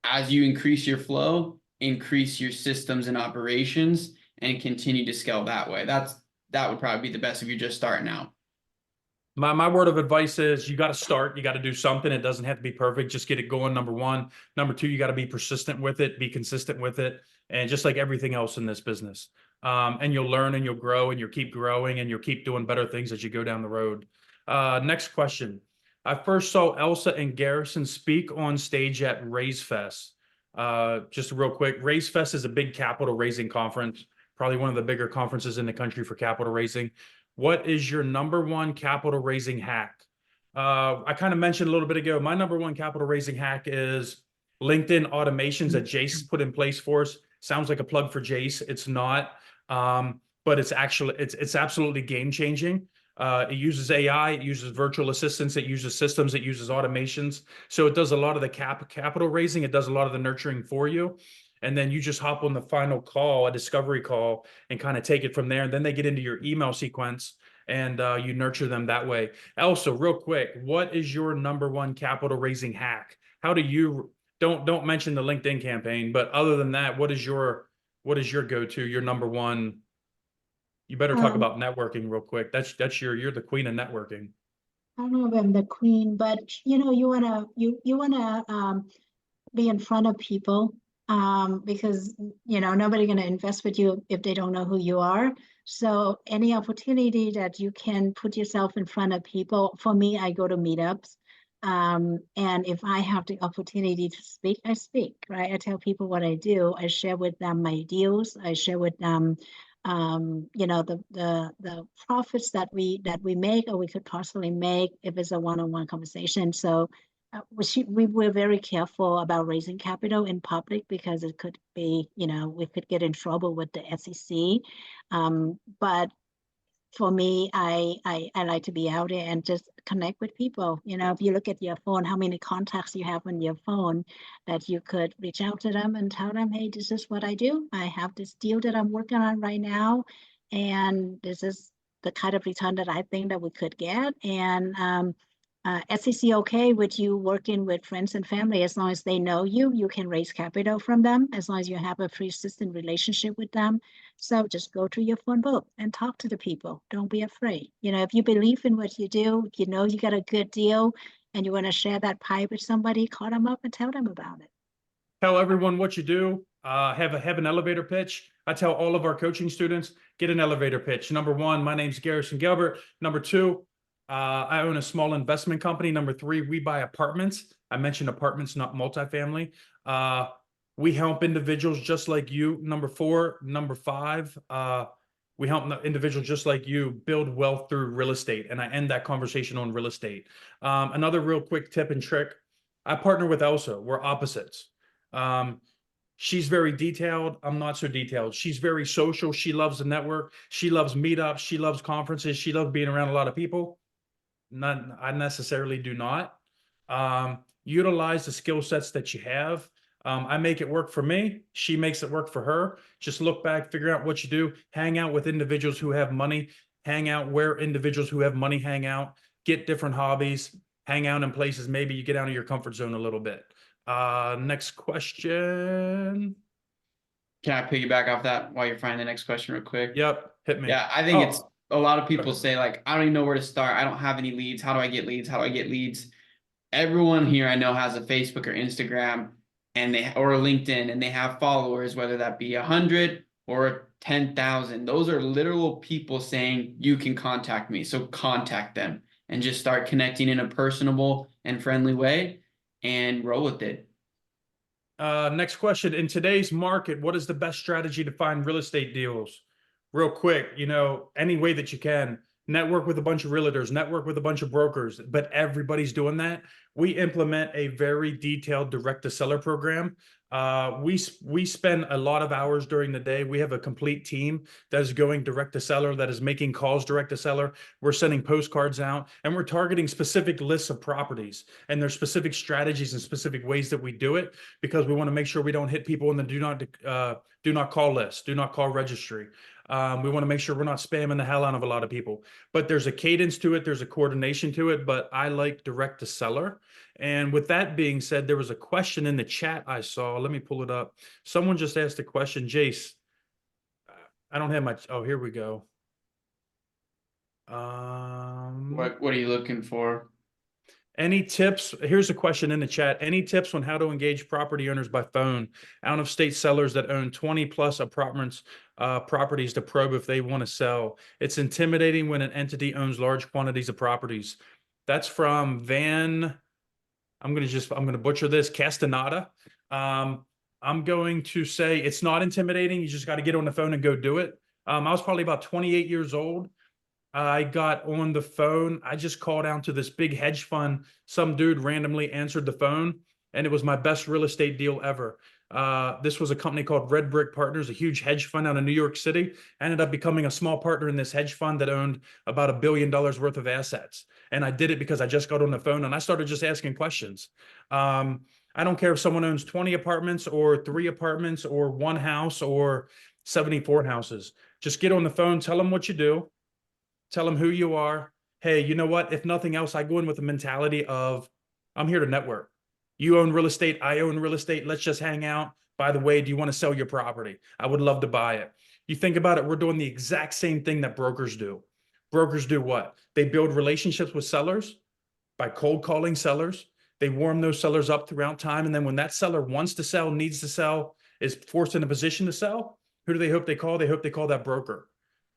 as you increase your flow, increase your systems and operations, and continue to scale that way. That would probably be the best if you're just starting out. My word of advice is you got to start. You got to do something. It doesn't have to be perfect. Just get it going, number 1. Number 2, you got to be persistent with it, be consistent with it, and just like everything else in this business. And you'll learn and you'll grow and you'll keep growing and you'll keep doing better things as you go down the road. Next question. I first saw Elsa and Garrison speak on stage at Raise Fest. Just real quick, Raise Fest is a big capital raising conference, probably one of the bigger conferences in the country for capital raising. What is your number 1 capital raising hack? I kind of mentioned a little bit ago, my number 1 capital raising hack is LinkedIn automations that Jace put in place for us. Sounds like a plug for Jace. It's not, but it's absolutely game changing. It uses AI, it uses virtual assistants, it uses systems, it uses automations. So it does a lot of the capital raising. It does a lot of the nurturing for you. And then you just hop on the final call, a discovery call, and kind of take it from there. And then they get into your email sequence and you nurture them that way. Elsa, real quick, what is your number one capital raising hack? How do you, don't mention the LinkedIn campaign, but other than that, what is your go-to, your number one? You better talk Um, about networking real quick. You're the queen of networking. I don't know if I'm the queen, but you wanna be in front of people, because nobody gonna invest with you if they don't know who you are. So any opportunity that you can put yourself in front of people, for me, I go to meetups. And if I have the opportunity to speak, I speak, right? I tell people what I do. I share with them my deals. I share with them, the profits that we make or we could possibly make if it's a one-on-one conversation. So we were very careful about raising capital in public because it could be, we could get in trouble with the SEC. But for me, I like to be out there and just connect with people. If you look at your phone, how many contacts you have on your phone that you could reach out to them and tell them, hey, this is what I do. I have this deal that I'm working on right now, and this is the kind of return that I think that we could get. And SEC okay with you working with friends and family as long as they know you. You can raise capital from them as long as you have a persistent relationship with them. So just go to your phone book and talk to the people. Don't be afraid. If you believe in what you do, you got a good deal and you want to share that pie with somebody, call them up and tell them about it. Tell everyone what you do. Have an elevator pitch. I tell all of our coaching students, get an elevator pitch. Number one, my name's Garrison Gilbert. Number two, I own a small investment company. Number three, we buy apartments. I mentioned apartments, not multifamily. We help individuals just like you. Number four. Number five, we help individuals just like you build wealth through real estate. And I end that conversation on real estate. Another real quick tip and trick. I partner with Elsa. We're opposites. She's very detailed. I'm not so detailed. She's very social. She loves the network. She loves meetups. She loves conferences. She loves being around a lot of people. I necessarily do not. Utilize the skill sets that you have. I make it work for me. She makes it work for her. Just look back, figure out what you do, hang out with individuals who have money, hang out where individuals who have money hang out, get different hobbies, hang out in places maybe you get out of your comfort zone a little bit. Next question. Can I piggyback off that while you're finding the next question real quick? Yep, hit me. Yeah, I think it's a lot of people Okay. say like, I don't even know where to start. I don't have any leads. How do I get leads? How do I get leads? Everyone here I know has a Facebook or Instagram or a LinkedIn, and they have followers, whether that be 100 or 10,000. Those are literal people saying you can contact me. So contact them and just start connecting in a personable and friendly way and roll with it. Next question. In today's market, what is the best strategy to find real estate deals? Real quick, any way that you can. Network with a bunch of realtors, network with a bunch of brokers, but everybody's doing that. We implement a very detailed direct to seller program. We spend a lot of hours during the day. We have a complete team that is going direct to seller, that is making calls direct to seller. We're sending postcards out, and we're targeting specific lists of properties. And there's specific strategies and specific ways that we do it because we want to make sure we don't hit people in the do not call list, do not call registry. We want to make sure we're not spamming the hell out of a lot of people, but there's a cadence to it. There's a coordination to it, but I like direct to seller. And with that being said, there was a question in the chat I saw. Let me pull it up. Someone just asked a question. Jace, I don't have much. Oh, here we go. What are you looking for? Any tips? Here's a question in the chat. Any tips on how to engage property owners by phone, out of state sellers that own 20 plus apartments, properties to probe if they want to sell? It's intimidating when an entity owns large quantities of properties. That's from Van. I'm going to butcher this. Castaneda. I'm going to say it's not intimidating. You just got to get on the phone and go do it. I was probably about 28 years old. I got on the phone. I just called down to this big hedge fund. Some dude randomly answered the phone, and it was my best real estate deal ever. This was a company called Red Brick Partners, a huge hedge fund out of New York City. I ended up becoming a small partner in this hedge fund that owned about $1 billion worth of assets. And I did it because I just got on the phone and I started just asking questions. I don't care if someone owns 20 apartments or 3 apartments or 1 house or 74 houses. Just get on the phone, tell them what you do. Tell them who you are. Hey, you know what? If nothing else, I go in with the mentality of, I'm here to network. You own real estate. I own real estate. Let's just hang out. By the way, do you want to sell your property? I would love to buy it. You think about it, we're doing the exact same thing that brokers do. Brokers do what? They build relationships with sellers by cold calling sellers. They warm those sellers up throughout time. And then when that seller wants to sell, needs to sell, is forced in a position to sell, who do they hope they call? They hope they call that broker.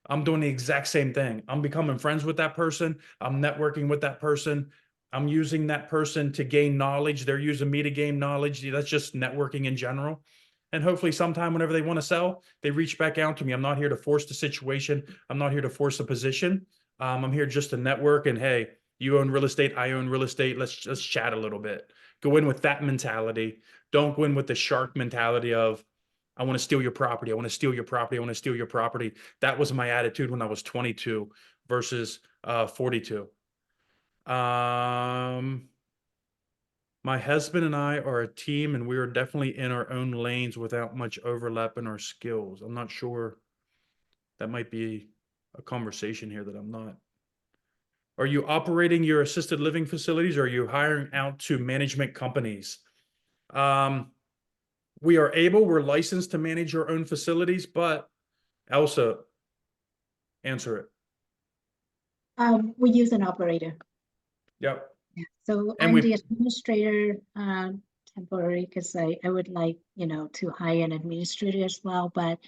I'm doing the exact same thing. I'm becoming friends with that person. I'm networking with that person. I'm using that person to gain knowledge. They're using me to gain knowledge. That's just networking in general. And hopefully sometime whenever they want to sell, they reach back out to me. I'm not here to force the situation. I'm not here to force a position. I'm here just to network and, hey, you own real estate. I own real estate. Let's chat a little bit. Go in with that mentality. Don't go in with the shark mentality of, I want to steal your property. I want to steal your property. I want to steal your property. That was my attitude when I was 22 versus 42. My husband and I are a team, and we are definitely in our own lanes without much overlap in our skills. I'm not sure. That might be a conversation here that I'm not. Are you operating your assisted living facilities, or are you hiring out to management companies? We're licensed to manage our own facilities, but Elsa, answer it. We use an operator. Yep. Yeah. So And I'm the administrator, temporary, because I would like, to hire an administrator as well, but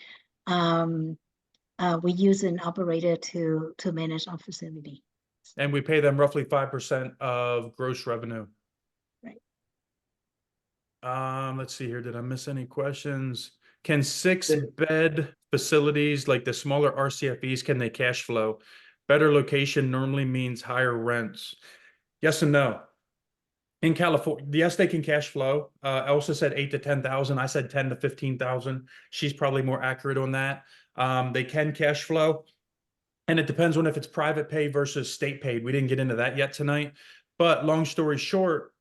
we use an operator to manage our facility. we pay them roughly 5% of gross revenue. Right. Let's see here. Did I miss any questions? Can 6-bed facilities like the smaller RCFEs, can they cash flow? Better location normally means higher rents. Yes and no. In California, yes, they can cash flow. Elsa said 8 to 10,000. I said 10 to 15,000. She's probably more accurate on that. They can cash flow. And it depends on if it's private pay versus state paid. We didn't get into that yet tonight. But long story short,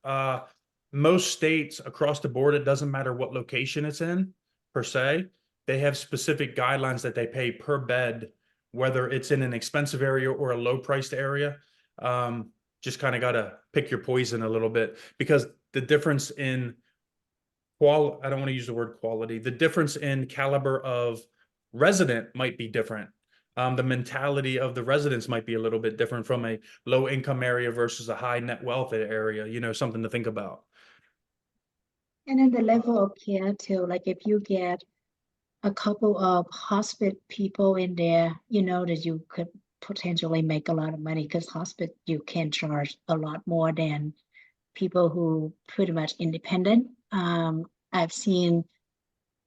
most states across the board, it doesn't matter what location it's in per se. They have specific guidelines that they pay per bed, whether it's in an expensive area or a low priced area. Just kind of got to pick your poison a little bit, because the difference in I don't want to use the word quality. The difference in caliber of resident might be different. The mentality of the residents might be a little bit different from a low income area versus a high net wealth area, something to think about. And then the level of care too, like if you get a couple of hospice people in there, that you could potentially make a lot of money, because hospice, you can charge a lot more than people who pretty much independent. I've seen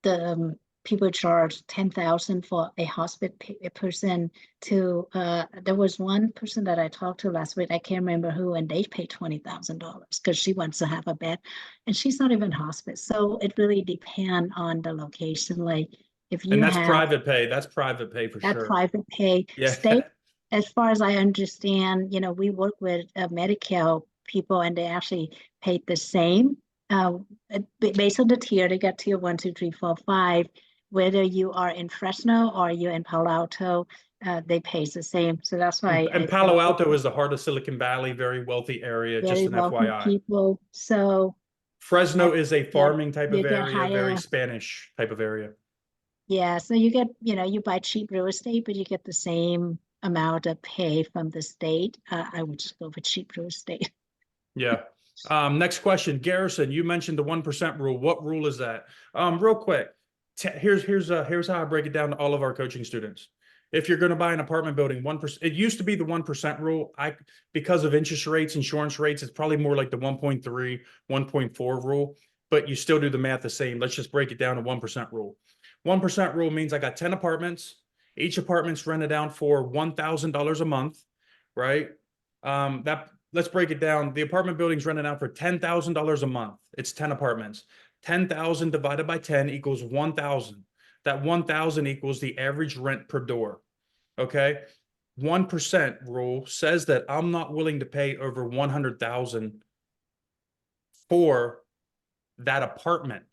the people charge 10,000 for a hospice person to, there was one person that I talked to last week, I can't remember who, and they paid $20,000 because she wants to have a bed, and she's not even hospice. So it really depends on the location. Like if you And that's have private pay. That's private pay for that sure. private pay, Yeah. state, as far as I understand, we work with Medicare people, and they actually paid the same. Based on the tier, they got tier 1, 2, 3, 4, 5. Whether you are in Fresno or you're in Palo Alto, they pay the same. So that's why And Palo Alto is the heart of Silicon Valley, very wealthy area, just very an wealthy FYI. people. So Fresno is a farming type you of get area, very higher. Spanish type of area. Yeah, so you get, you buy cheap real estate, but you get the same amount of pay from the state. I would just go for cheap real estate. Yeah. Next question, Garrison, you mentioned the 1% rule. What rule is that? Real quick, here's how I break it down to all of our coaching students. If you're going to buy an apartment building, 1%, it used to be the 1% rule. Because of interest rates, insurance rates, it's probably more like the 1.3, 1.4 rule, but you still do the math the same. Let's just break it down to 1% rule. 1% rule means I got 10 apartments. Each apartment's rented out for $1,000 a month, right? Let's break it down. The apartment building's rented out for $10,000 a month. It's 10 apartments. 10,000 divided by 10 equals 1,000. That 1,000 equals the average rent per door. Okay. 1% rule says that I'm not willing to pay over 100,000 for that apartment.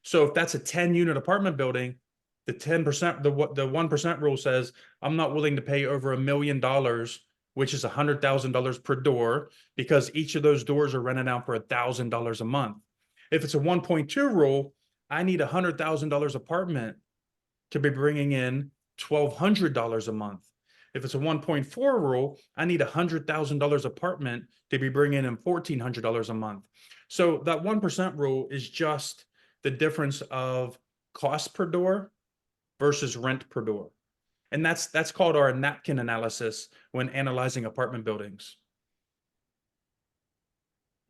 So if that's a 10-unit apartment building, The 10%, the 1% rule says, I'm not willing to pay over $1 million, which is $100,000 per door, because each of those doors are rented out for $1,000 a month. If it's a 1.2 rule, I need $100,000 apartment to be bringing in $1,200 a month. If it's a 1.4 rule, I need $100,000 apartment to be bringing in $1,400 a month. So that 1% rule is just the difference of cost per door versus rent per door. And that's called our napkin analysis when analyzing apartment buildings.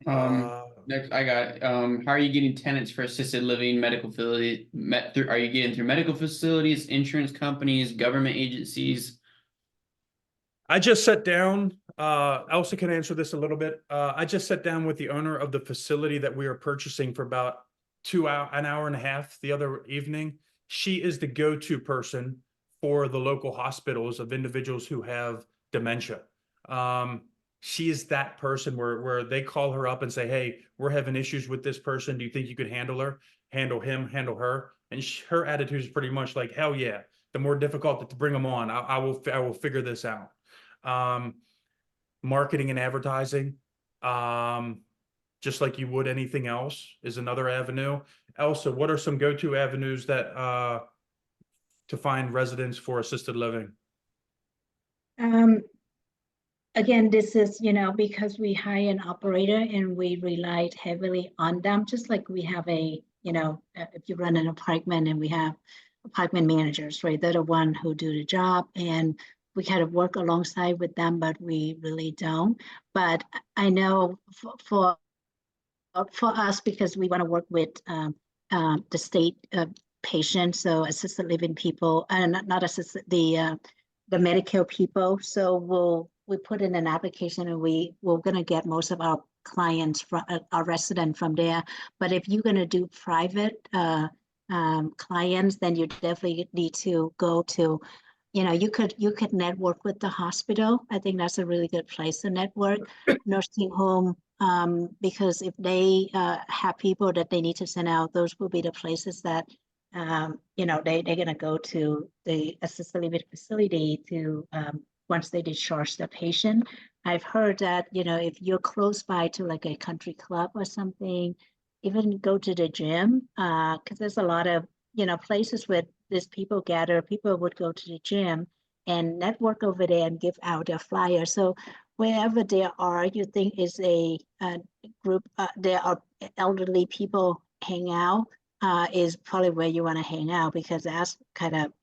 Next, I got, how are you getting tenants for assisted living, medical facility, are you getting through medical facilities, insurance companies, government agencies? I just sat down, Elsa can answer this a little bit. I just sat down with the owner of the facility that we are purchasing for about an hour and a half the other evening. She is the go-to person for the local hospitals of individuals who have dementia. She is that person where they call her up and say, hey, we're having issues with this person. Do you think you could handle her, handle him, handle her? And her attitude is pretty much like, hell yeah. The more difficult to bring them on, I will figure this out. Marketing and advertising, just like you would anything else, is another avenue. Elsa, what are some go-to avenues that to find residents for assisted living? Again, this is, because we hire an operator and we relied heavily on them, just like we have if you run an apartment and we have apartment managers, right? They're the one who do the job, and we kind of work alongside with them, but we really don't. But I know for us, because we want to work with the state patients, so assisted living people, and not assisted, the Medicare people. So we put in an application, and we're going to get most of our clients from our resident from there. But if you're going to do private clients, then you definitely need to go to, you could network with the hospital. I think that's a really good place to network. Nursing home, because if they have people that they need to send out, those will be the places that they're gonna go to the assisted living facility to once they discharge the patient. I've heard that if you're close by to like a country club or something, even go to the gym, because there's a lot of places where these people gather. People would go to the gym and network over there and give out a flyer. So wherever there are, you think is a group, there are elderly people hang out, is probably where you want to hang out, because that's kind of,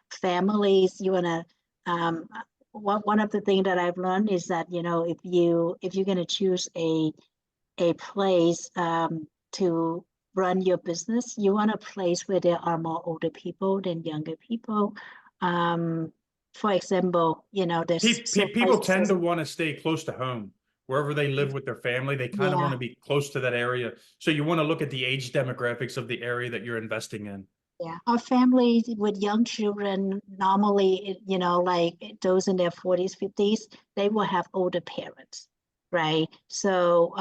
families. You want to, one of the things that I've learned is that, if you're going to choose a place to run your business, you want a place where there are more older people than younger people. For example, there's people tend to want to stay close to home. Wherever they live with their family, they kind of want to be close to that area. So you want to look at the age demographics of the area that you're investing in. Yeah, our families with young children, normally, like those in their 40s, 50s, they will have older parents, right? So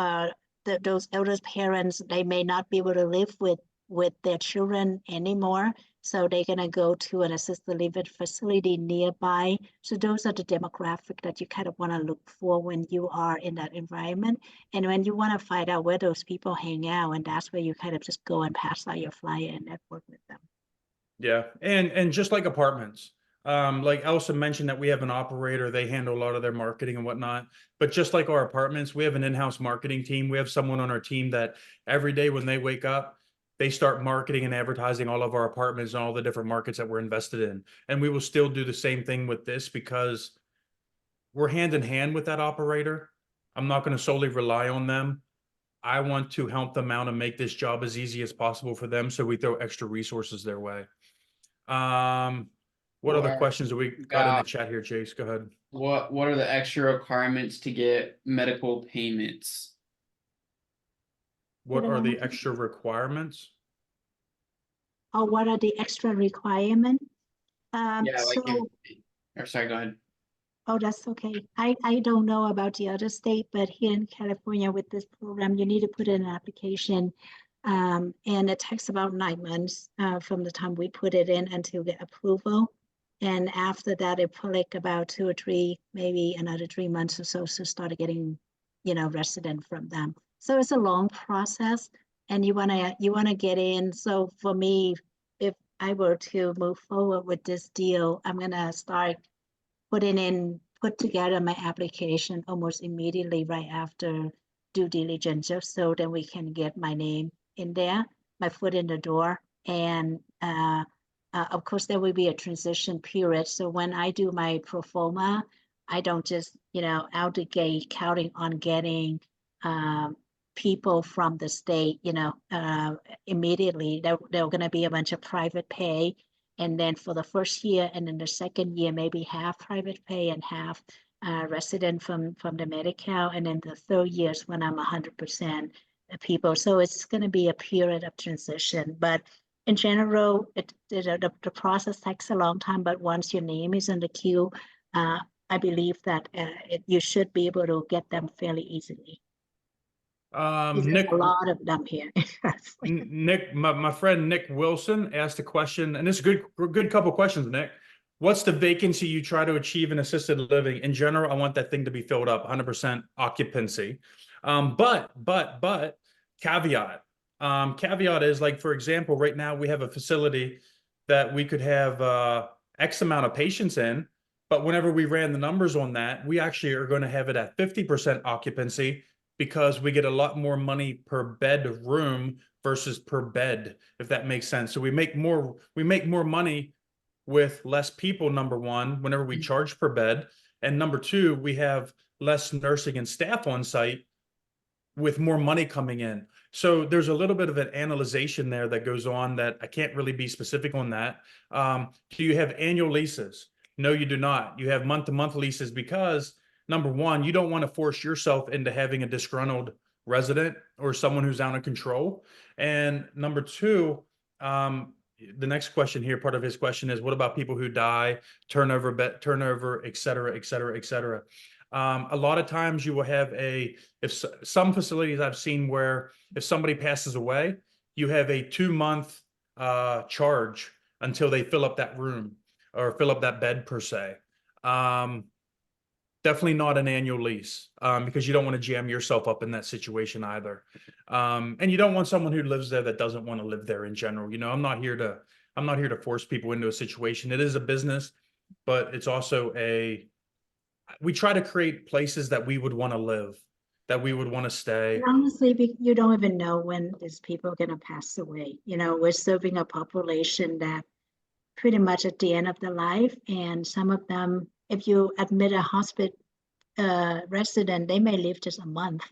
those elder parents, they may not be able to live with their children anymore. So they're going to go to an assisted living facility nearby. So those are the demographic that you kind of want to look for when you are in that environment. And when you want to find out where those people hang out, and that's where you kind of just go and pass out your flyer and network with them. Yeah, and just like apartments, like Elsa mentioned that we have an operator, they handle a lot of their marketing and whatnot. But just like our apartments, we have an in-house marketing team. We have someone on our team that every day when they wake up, they start marketing and advertising all of our apartments and all the different markets that we're invested in. And we will still do the same thing with this, because we're hand in hand with that operator. I'm not going to solely rely on them. I want to help them out and make this job as easy as possible for them. So we throw extra resources their way. What other questions do we got in the chat here, Jace? Go ahead. What are the extra requirements to get medical payments? What are the extra requirements? Oh, what are the extra requirements? Sorry, go ahead. Oh, that's okay. I don't know about the other state, but here in California with this program, you need to put in an application And it takes about 9 months from the time we put it in until get approval. And after that, it will like about 2 or 3, maybe another 3 months or so to start getting, resident from them. So it's a long process, and you wanna get in. So for me, if I were to move forward with this deal, I'm gonna start put together my application almost immediately right after due diligence, just so that we can get my name in there, my foot in the door. And of course, there will be a transition period. So when I do my pro forma, I don't just, out the gate counting on getting people from the state, immediately. There are going to be a bunch of private pay. And then for the first year and then the second year, maybe half private pay and half resident from the Medi-Cal. And then the third year is when I'm 100% people. So it's going to be a period of transition. But in general, the process takes a long time. But once your name is in the queue, I believe that you should be able to get them fairly easily. There's Nick, a lot of them here. Nick, my friend Nick Wilson asked a question, and this is a good couple questions, Nick. What's the vacancy you try to achieve in assisted living? In general, I want that thing to be filled up, 100% occupancy. But caveat. Caveat is, like, for example, right now we have a facility that we could have X amount of patients in, but whenever we ran the numbers on that, we actually are going to have it at 50% occupancy, because we get a lot more money per bedroom versus per bed, if that makes sense. So we make more money with less people, number one, whenever we charge per bed. And number two, we have less nursing and staff on site with more money coming in. So there's a little bit of an analyzation there that goes on that I can't really be specific on that. Do you have annual leases? No, you do not. You have month-to-month leases because, number one, you don't want to force yourself into having a disgruntled resident or someone who's out of control. And number two, the next question here, part of his question is, what about people who die, turnover, et cetera, et cetera, et cetera? A lot of times you will have some facilities I've seen where if somebody passes away, you have a 2-month charge until they fill up that room or fill up that bed per se. Definitely not an annual lease, because you don't want to jam yourself up in that situation either. And you don't want someone who lives there that doesn't want to live there in general. I'm not here to force people into a situation. It is a business, but it's also we try to create places that we would want to live, that we would want to stay. Honestly, you don't even know when these people are going to pass away. We're serving a population that pretty much at the end of their life, and some of them, if you admit a hospital resident, they may live just a month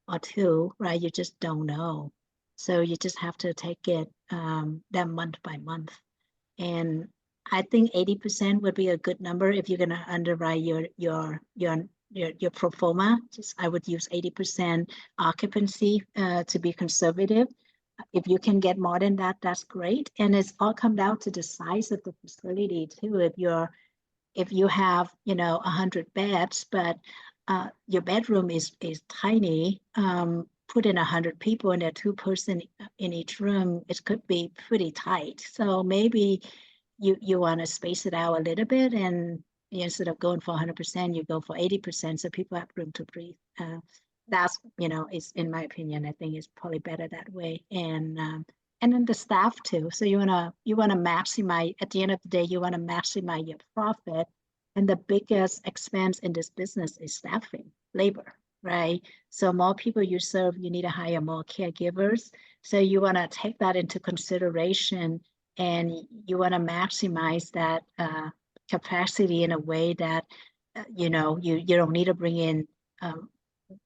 or two, right? You just don't know. So you just have to take it that month by month. And I think 80% would be a good number if you're going to underwrite your pro forma. I would use 80% occupancy to be conservative. If you can get more than that, that's great. And it's all come down to the size of the facility too. If you have 100 beds, but your bedroom is tiny, put in 100 people and there are 2 person in each room, it could be pretty tight. So maybe you want to space it out a little bit, and instead of going for 100%, you go for 80%, so people have room to breathe. That's is, in my opinion, I think is probably better that way. And then the staff too. So you wanna maximize, at the end of the day, you want to maximize your profit. And the biggest expense in this business is staffing, labor, right? So more people you serve, you need to hire more caregivers. So you want to take that into consideration, and you want to maximize that capacity in a way that you don't need to bring in.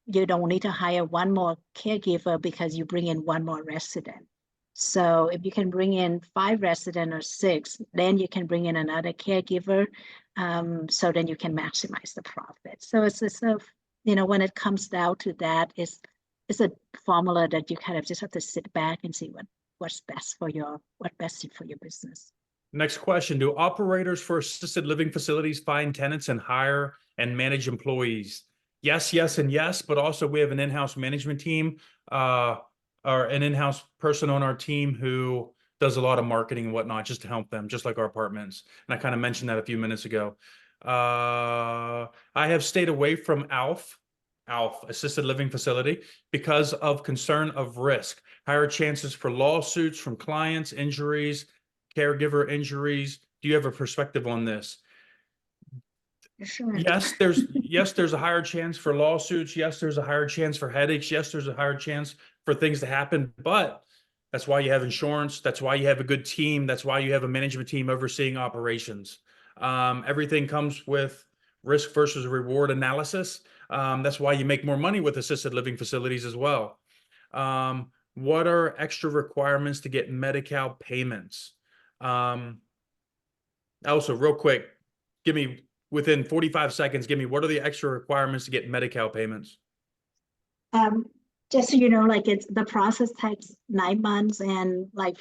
You don't need to hire one more caregiver because you bring in one more resident. So if you can bring in 5 residents or 6, then you can bring in another caregiver. So then you can maximize the profit. So it's when it comes down to that, it's a formula that you kind of just have to sit back and see what's best for your business. Next question. Do operators for assisted living facilities find tenants and hire and manage employees? Yes, yes, and yes, but also we have an in-house management team. or an in-house person on our team who does a lot of marketing and whatnot just to help them, just like our apartments. And I kind of mentioned that a few minutes ago. I have stayed away from ALF, assisted living facility, because of concern of risk, higher chances for lawsuits from clients, injuries, caregiver injuries. Do you have a perspective on this? Sure. Yes, there's a higher chance for lawsuits. Yes, there's a higher chance for headaches. Yes, there's a higher chance for things to happen, but that's why you have insurance. That's why you have a good team. That's why you have a management team overseeing operations. Everything comes with risk versus reward analysis. That's why you make more money with assisted living facilities as well. What are extra requirements to get Medi-Cal payments? Also, real quick, give me within 45 seconds, give me what are the extra requirements to get Medi-Cal payments? Just so you know, like it's the process takes 9 months, and like,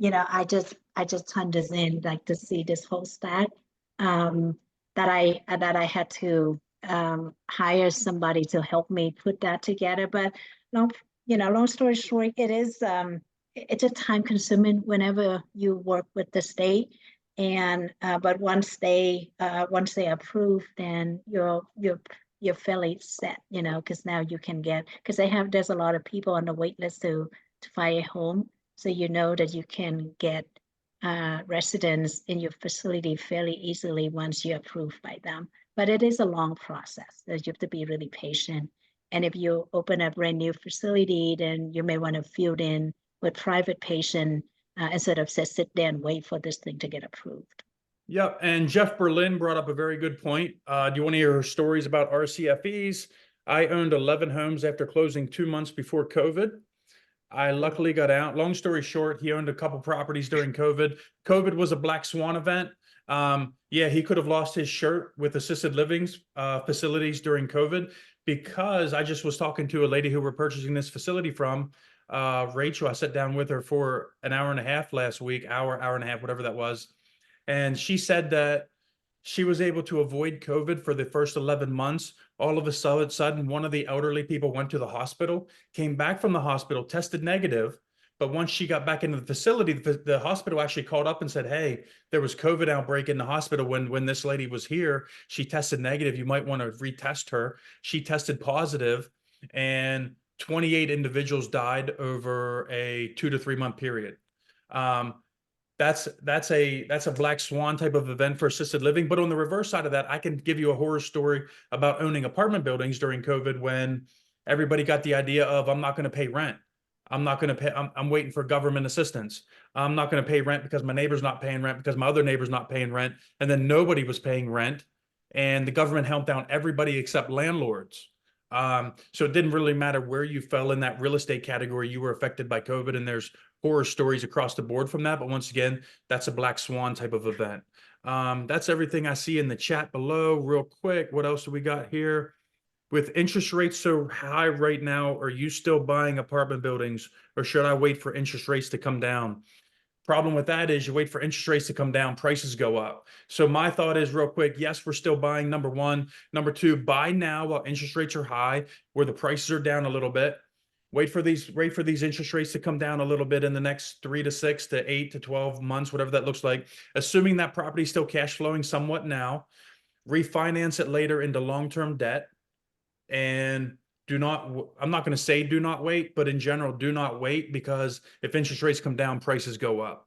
I just turned this in like to see this whole stack. That I had to hire somebody to help me put that together. But long story short, it's a time consuming whenever you work with the state. And but once they approve, then you're fairly set, because now you can because there's a lot of people on the wait list to find a home. So you know that you can get residents in your facility fairly easily once you're approved by them. But it is a long process. So you have to be really patient. And if you open a brand new facility, then you may want to field in with private patient instead of just sit there and wait for this thing to get approved. Yep, and Jeff Berlin brought up a very good point. Do you want to hear stories about RCFEs? I owned 11 homes after closing 2 months before COVID. I luckily got out. Long story short, he owned a couple properties during COVID. COVID was a black swan event. Yeah, he could have lost his shirt with assisted living facilities during COVID, because I just was talking to a lady who we're purchasing this facility from, Rachel. I sat down with her for an hour and a half last week, hour and a half, whatever that was. And she said that she was able to avoid COVID for the first 11 months. All of a sudden, one of the elderly people went to the hospital, came back from the hospital, tested negative. But once she got back into the facility, the hospital actually called up and said, hey, there was COVID outbreak in the hospital when this lady was here. She tested negative. You might want to retest her. She tested positive, and 28 individuals died over a 2 to 3 month period. That's a black swan type of event for assisted living. But on the reverse side of that, I can give you a horror story about owning apartment buildings during COVID, when everybody got the idea of, I'm not going to pay rent. I'm not going to pay. I'm waiting for government assistance. I'm not going to pay rent because my neighbor's not paying rent, because my other neighbor's not paying rent. And then nobody was paying rent, and the government held down everybody except landlords. So it didn't really matter where you fell in that real estate category, you were affected by COVID, and there's horror stories across the board from that. But once again, that's a black swan type of event. That's everything I see in the chat below. Real quick, what else do we got here? With interest rates so high right now, are you still buying apartment buildings, or should I wait for interest rates to come down? Problem with that is you wait for interest rates to come down, prices go up. So my thought is, real quick, yes, we're still buying, number one. Number two, buy now while interest rates are high, where the prices are down a little bit. Wait for these interest rates to come down a little bit in the next 3 to 6 to 8 to 12 months, whatever that looks like. Assuming that property is still cash flowing somewhat now, refinance it later into long-term debt. And I'm not going to say do not wait, but in general, do not wait, because if interest rates come down, prices go up.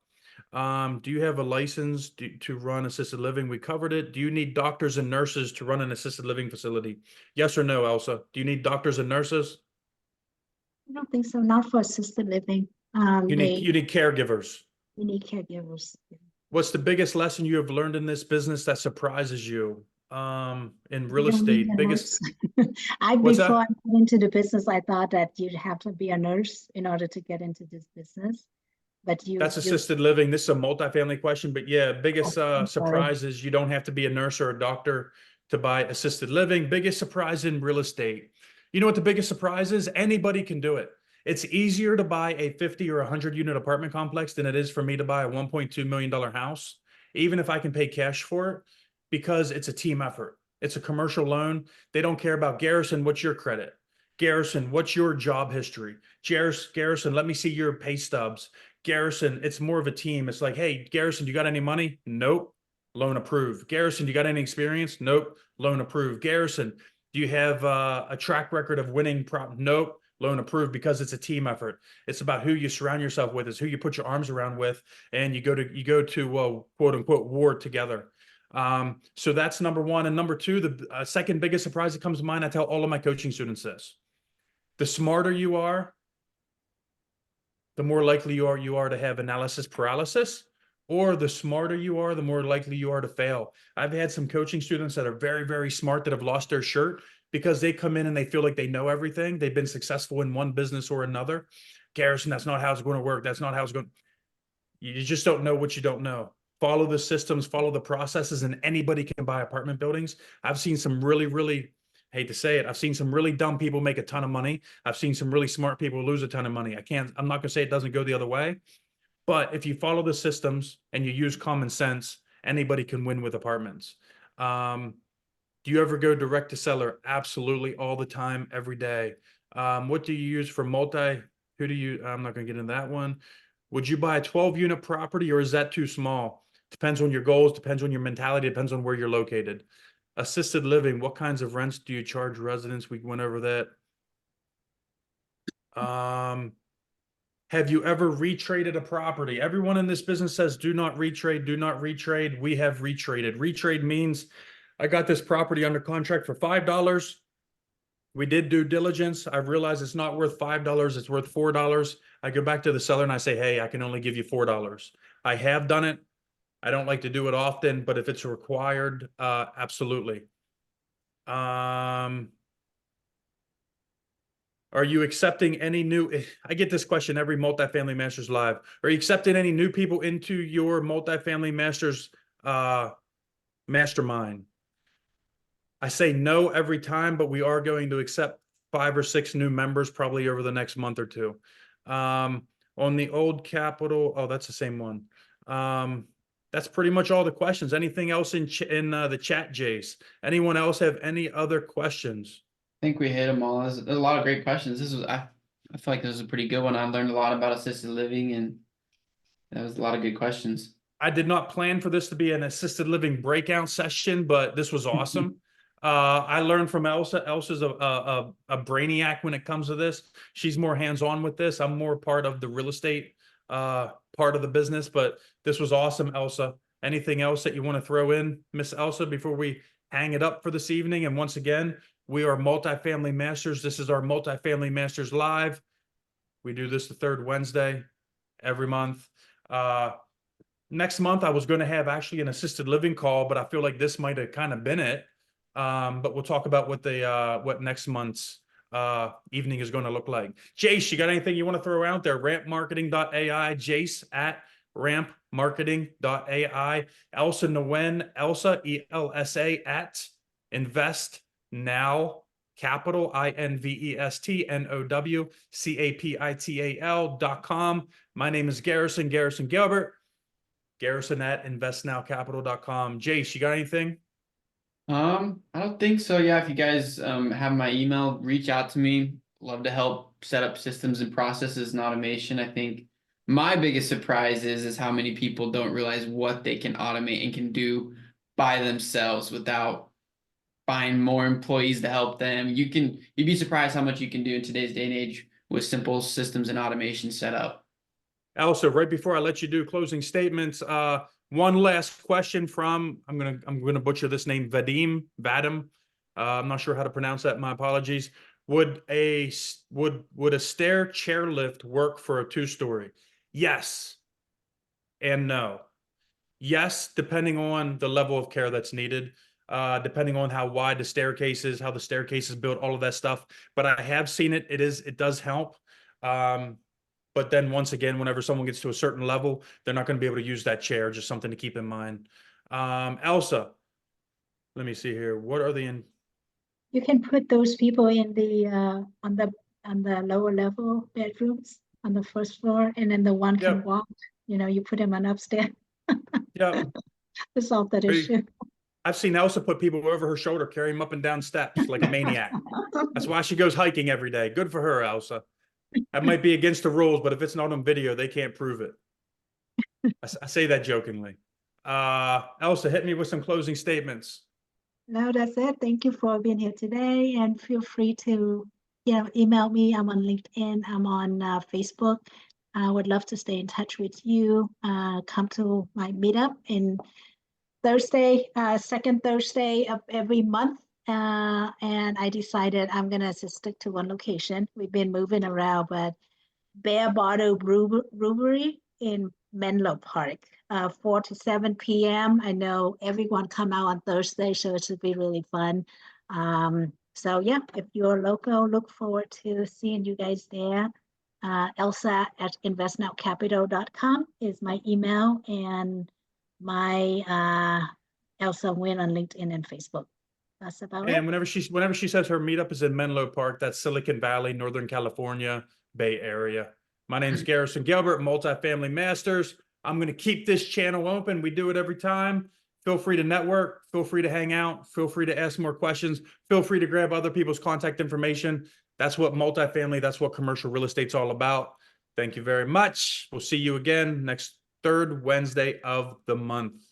Do you have a license to run assisted living? We covered it. Do you need doctors and nurses to run an assisted living facility? Yes or no, Elsa? Do you need doctors and nurses? I don't think so. Not for assisted living. You need caregivers. You need caregivers. What's the biggest lesson you have learned in this business that surprises you? In real estate, biggest. Before I got into the business, I thought that you'd have to be a nurse in order to get into this business. But that's assisted living. This is a multifamily question, but yeah, biggest surprise is you don't have to be a nurse or a doctor to buy assisted living. Biggest surprise in real estate. You know what the biggest surprise is? Anybody can do it. It's easier to buy a 50 or 100 unit apartment complex than it is for me to buy a $1.2 million house, even if I can pay cash for it, because it's a team effort. It's a commercial loan. They don't care about Garrison. What's your credit? Garrison, what's your job history? Garrison, let me see your pay stubs. Garrison, it's more of a team. It's like, hey, Garrison, you got any money? Nope. Loan approved. Garrison, you got any experience? Nope. Loan approved. Garrison, do you have a track record of winning? Nope. Loan approved, because it's a team effort. It's about who you surround yourself with, is who you put your arms around with, and you go to quote unquote war together. So that's number one. And number two, the second biggest surprise that comes to mind, I tell all of my coaching students this: the smarter you are, the more likely you are to have analysis paralysis, or the smarter you are, the more likely you are to fail. I've had some coaching students that are very, very smart that have lost their shirt because they come in and they feel like they know everything. They've been successful in one business or another. Garrison, that's not how it's going to work. That's not how it's going. You just don't know what you don't know. Follow the systems, follow the processes, and anybody can buy apartment buildings. I've seen some really, hate to say it, I've seen some really dumb people make a ton of money. I've seen some really smart people lose a ton of money. I'm not gonna say it doesn't go the other way, but if you follow the systems and you use common sense, anybody can win with apartments. Do you ever go direct to seller? Absolutely, all the time, every day. What do you use for multi? I'm not gonna get into that one. Would you buy a 12-unit property, or is that too small? Depends on your goals, depends on your mentality, depends on where you're located. Assisted living, what kinds of rents do you charge residents? We went over that. Have you ever retraded a property? Everyone in this business says, do not retrade, do not retrade. We have retraded. Retrade means I got this property under contract for $5. We did due diligence. I realized it's not worth $5, it's worth $4. I go back to the seller and I say, hey, I can only give you $4. I have done it. I don't like to do it often, but if it's required, absolutely. Are you accepting any new, I get this question every Multifamily Masters Live. Are you accepting any new people into your Multifamily Masters mastermind? I say no every time, but we are going to accept 5 or 6 new members probably over the next month or two. On the old capital, oh, that's the same one. That's pretty much all the questions. Anything else in the chat, Jace? Anyone else have any other questions? I think we hit them all. There's a lot of great questions. I feel like this was a pretty good one. I learned a lot about assisted living, and that was a lot of good questions. I did not plan for this to be an assisted living breakout session, but this was awesome. I learned from Elsa. Elsa's a brainiac when it comes to this. She's more hands-on with this. I'm more part of the real estate part of the business, but this was awesome, Elsa. Anything else that you want to throw in, Miss Elsa, before we hang it up for this evening? And once again, we are Multifamily Masters. This is our Multifamily Masters Live. We do this the third Wednesday every month. Next month, I was going to have actually an assisted living call, but I feel like this might have kind of been it. But we'll talk about what next month's evening is going to look like. Jace, you got anything you want to throw out there? Rampmarketing.ai, Jace at rampmarketing.ai, Elsa Nguyen, Elsa, ELSA at investNOW capital, investnowcapital.com. My name is Garrison Gilbert. Garrison at investnowcapital.com. Jace, you got anything? I don't think so. Yeah, if you guys have my email, reach out to me. Love to help set up systems and processes and automation. I think my biggest surprise is how many people don't realize what they can automate and can do by themselves without buying more employees to help them. You'd be surprised how much you can do in today's day and age with simple systems and automation set up. Elsa, right before I let you do closing statements, one last question from, I'm gonna butcher this name, Vadim. I'm not sure how to pronounce that. My apologies. Would a stair chairlift work for a 2-story? Yes and no. Yes, depending on the level of care that's needed, depending on how wide the staircase is, how the staircase is built, all of that stuff. But I have seen it. It does help. But then once again, whenever someone gets to a certain level, they're not going to be able to use that chair. Just something to keep in mind. Elsa, let me see here. What are the You can put those people in the on the lower level bedrooms on the first floor, and then the one can Yep. walk. You put them on upstairs Yeah. to solve that issue. I've seen Elsa put people over her shoulder, carry them up and down steps like a maniac. That's why she goes hiking every day. Good for her, Elsa. That might be against the rules, but if it's not on video, they can't prove it. I say that jokingly. Elsa, hit me with some closing statements. No, that's it. Thank you for being here today, and feel free to, email me. I'm on LinkedIn. I'm on Facebook. I would love to stay in touch with you. Come to my meetup in Thursday, second Thursday of every month. And I decided I'm gonna just stick to one location. We've been moving around, but Bear Bottle Brewery in Menlo Park, 4 to 7 p.m. I know everyone come out on Thursday, so it should be really fun. So yeah, if you're local, look forward to seeing you guys there. Elsa at investnowcapital.com is my email, and my Elsa Nguyen on LinkedIn and Facebook. That's about it. And whenever she says her meetup is in Menlo Park, that's Silicon Valley, Northern California, Bay Area. My name is Garrison Gilbert, Multifamily Masters. I'm going to keep this channel open. We do it every time. Feel free to network. Feel free to hang out. Feel free to ask more questions. Feel free to grab other people's contact information. That's what multifamily, that's what commercial real estate's all about. Thank you very much. We'll see you again next third Wednesday of the month.